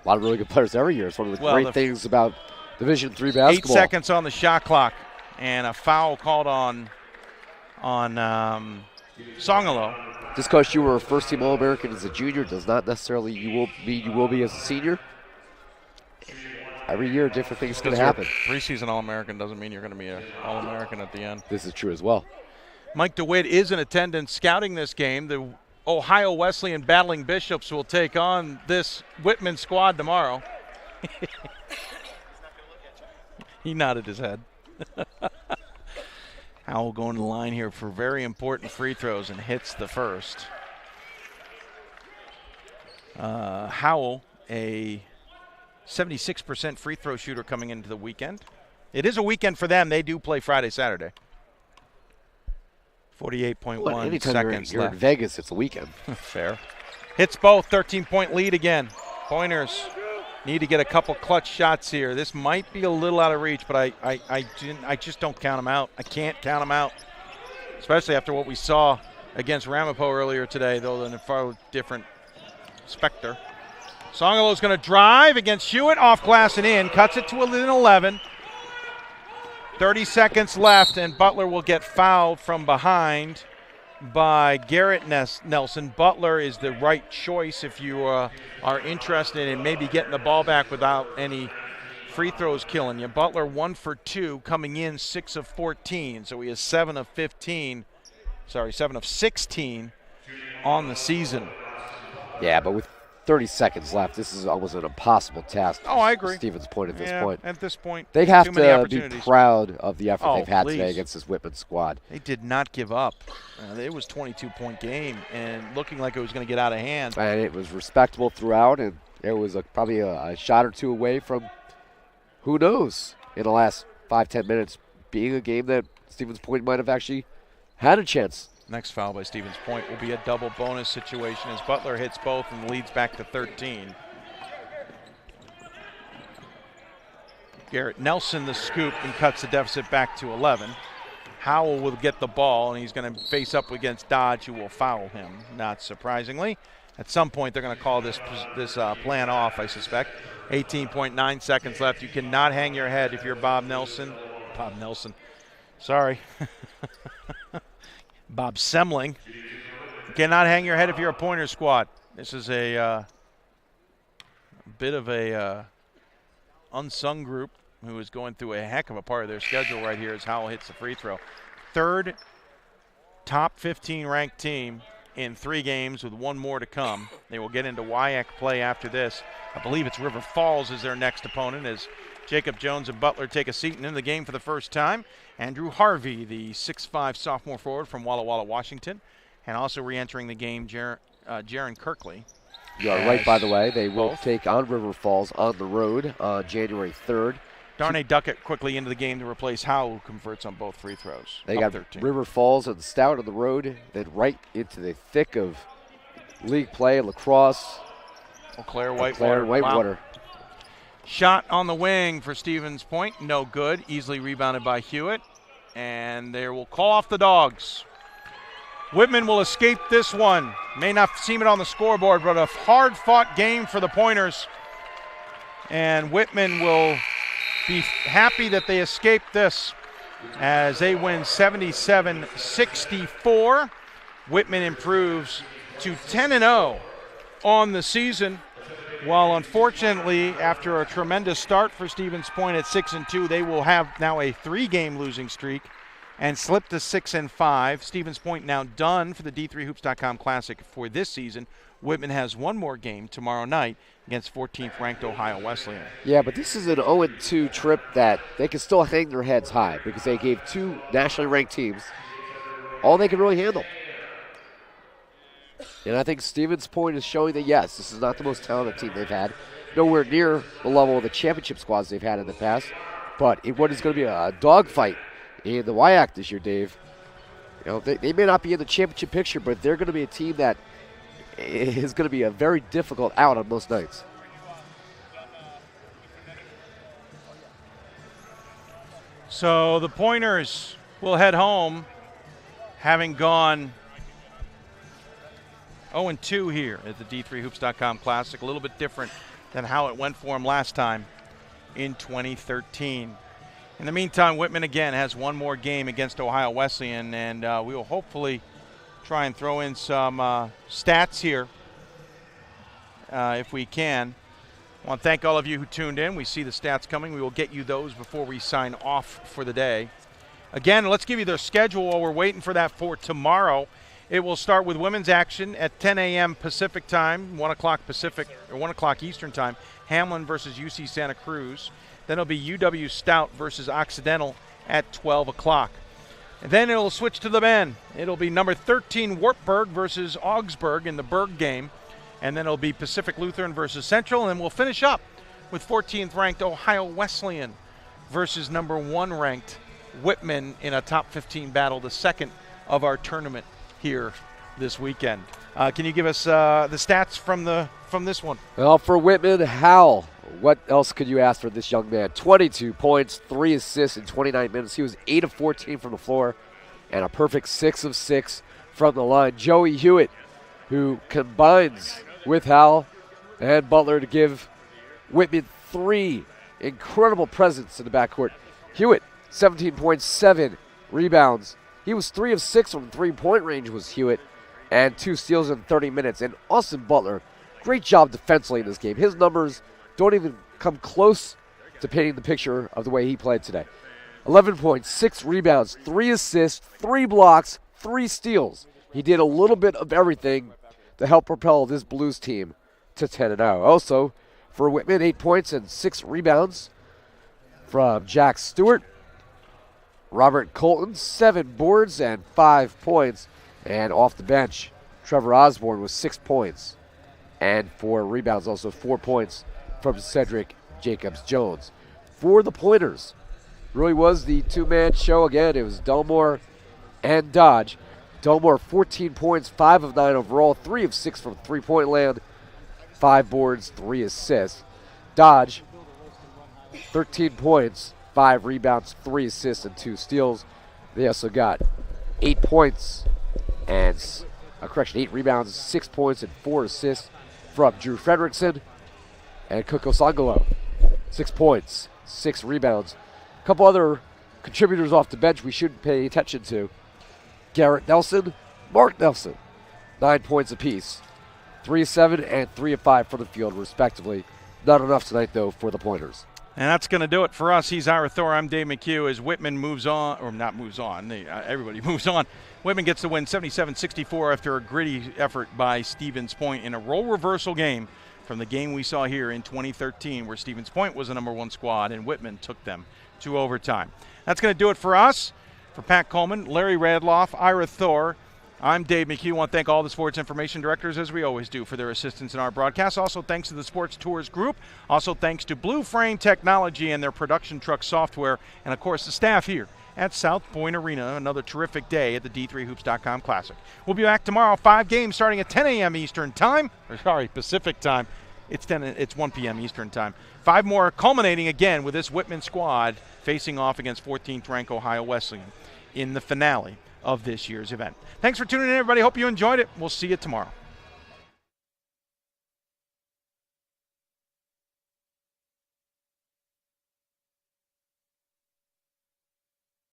A lot of really good players every year. It's one of the great things about Division III basketball. 8 seconds on the shot clock, and a foul called on Songalel. Just because you were a first-team All-American as a junior does not necessarily you will be as a senior. Every year, different things can happen. Preseason All-American doesn't mean you're going to be an All-American at the end. This is true as well. Mike DeWitt is in attendance scouting this game. The Ohio Wesleyan Battling Bishops will take on this Whitman squad tomorrow. He nodded his head. Howell going to the line here for very important free throws and hits the first. Howell, a 76% free throw shooter coming into the weekend. It is a weekend for them. They do play Friday, Saturday. 48.1 seconds you're left. In Vegas, it's a weekend. Fair. Hits both. 13-point lead again. Pointers Need to get a couple clutch shots here. This might be a little out of reach, but I just don't count them out. I can't count them out, especially after what we saw against Ramapo earlier today, though in a far different specter. Songolo's going to drive against Hewitt, off glass and in, cuts it to within 11. 30 seconds left, and Butler will get fouled from behind by Garrett Nelson. Butler is the right choice if you are interested in maybe getting the ball back without any free throws killing you. Butler 1 for 2, coming in 6 of 14, so he is 7 of 16 on the season. Yeah, but with 30 seconds left, this is almost an impossible task. Oh, I agree. Stevens' point at this Yeah, point. at this point, they have too many to be opportunities. proud of the effort Oh, they've had please. today against this Whitman squad. They did not give up. It was a 22-point game and looking like it was going to get out of hand. And it was respectable throughout, and it was probably a shot or two away from, who knows, in the last 5-10 minutes, being a game that Stevens Point might have actually had a chance. Next foul by Stevens Point will be a double bonus situation as Butler hits both and leads back to 13. Garrett Nelson the scoop and cuts the deficit back to 11. Howell will get the ball, and he's going to face up against Dodge, who will foul him, not surprisingly. At some point, they're going to call this plan off, I suspect. 18.9 seconds left. You cannot hang your head if you're Bob Nelson. Sorry. Bob Semling. You cannot hang your head if you're a Pointer squad. This is a bit of a unsung group who is going through a heck of a part of their schedule right here as Howell hits the free throw. Third top 15 ranked team in 3 games with 1 more to come. They will get into WIAC play after this. I believe it's River Falls is their next opponent as Jacob Jones and Butler take a seat and in the game for the first time. Andrew Harvey, the 6'5 sophomore forward from Walla Walla, Washington, and also re-entering the game, Jaron Kirkley. You are right, by the way. They will take on River Falls on the road on January 3rd. Darnay Duckett quickly into the game to replace Howell, who converts on both free throws. They got 13. River Falls and Stout on the road, then right into the thick of league play, lacrosse. Eau Claire, Whitewater. Wow. Shot on the wing for Stevens Point, no good. Easily rebounded by Hewitt, and they will call off the Dogs. Whitman will escape this one. May not seem it on the scoreboard, but a hard-fought game for the Pointers. And Whitman will be happy that they escaped this as they win 77-64. Whitman improves to 10-0 on the season, while unfortunately, after a tremendous start for Stevens Point at 6-2, they will have now a 3-game losing streak and slip to 6-5. Stevens Point now done for the D3Hoops.com Classic for this season. Whitman has 1 more game tomorrow night against 14th ranked Ohio Wesleyan. Yeah, but this is an 0-2 trip that they can still hang their heads high because they gave 2 nationally ranked teams all they can really handle. And I think Stevens Point is showing that, yes, this is not the most talented team they've had. Nowhere near the level of the championship squads they've had in the past. But in what is going to be a dogfight in the WIAC this year, Dave, you know, they may not be in the championship picture, but they're going to be a team that is going to be a very difficult out on most nights. So the Pointers will head home, having gone 0-2 here at the D3Hoops.com Classic. A little bit different than how it went for them last time in 2013. In the meantime, Whitman again has 1 more game against Ohio Wesleyan, and we will hopefully try and throw in some stats here if we can. I want to thank all of you who tuned in. We see the stats coming. We will get you those before we sign off for the day. Again, let's give you their schedule while we're waiting for that for tomorrow. It will start with women's action at 10 a.m. Pacific time, 1 o'clock Pacific, or 1 o'clock Eastern time. Hamlin versus UC Santa Cruz. Then it'll be UW Stout versus Occidental at 12 o'clock. And then it'll switch to the men. It'll be number 13 Wartburg versus Augsburg in the Berg game. And then it'll be Pacific Lutheran versus Central. And we'll finish up with 14th ranked Ohio Wesleyan versus number 1 ranked Whitman in a top 15 battle, the second of our tournament here this weekend. Can you give us the stats from this one? Well, for Whitman, Hal, what else could you ask for this young man? 22 points, 3 assists in 29 minutes. He was 8 of 14 from the floor and a perfect 6 of 6 from the line. Joey Hewitt, who combines with Hal and Butler to give Whitman 3 incredible presence in the backcourt. Hewitt, 17.7 rebounds. He was 3 of 6 from three-point range was Hewitt, and 2 steals in 30 minutes. And Austin Butler, great job defensively in this game. His numbers don't even come close to painting the picture of the way he played today. 11 points, 6 rebounds, 3 assists, 3 blocks, 3 steals. He did a little bit of everything to help propel this Blues team to 10-0. Also, for Whitman, 8 points and 6 rebounds from Jack Stewart. Robert Colton, 7 boards and 5 points. And off the bench, Trevor Osborne with 6 points and 4 rebounds, also 4 points from Cedric Jacobs-Jones. For the Pointers, really was the two-man show again. It was Delmore and Dodge. Delmore, 14 points, 5 of 9 overall, 3 of 6 from three-point land, 5 boards, 3 assists. Dodge, 13 points, 5 rebounds, 3 assists, and 2 steals. They also got 8 points and 8 rebounds, 6 points, and 4 assists from Drew Fredrickson and Coco Sangalo. 6 points, 6 rebounds. A couple other contributors off the bench we should pay attention to. Garrett Nelson, Mark Nelson, 9 points apiece. 3 of 7 and 3 of 5 from the field, respectively. Not enough tonight, though, for the Pointers. And that's going to do it for us. He's Ira Thor. I'm Dave McHugh. As Whitman moves on, or not moves on, everybody moves on. Whitman gets the win 77-64 after a gritty effort by Stevens Point in a role reversal game from the game we saw here in 2013 where Stevens Point was the #1 squad and Whitman took them to overtime. That's going to do it for us. For Pat Coleman, Larry Radloff, Ira Thor, I'm Dave McHugh. I want to thank all the sports information directors, as we always do, for their assistance in our broadcast. Also, thanks to the Sports Tours Group. Also, thanks to Blue Frame Technology and their production truck software. And, of course, the staff here at South Point Arena. Another terrific day at the D3Hoops.com Classic. We'll be back tomorrow, 5 games starting at 10 a.m. Eastern Time. Pacific Time. It's 1 p.m. Eastern Time. 5 more culminating again with this Whitman squad facing off against 14th-ranked Ohio Wesleyan in the finale of this year's event. Thanks for tuning in, everybody. Hope you enjoyed it. We'll see you tomorrow.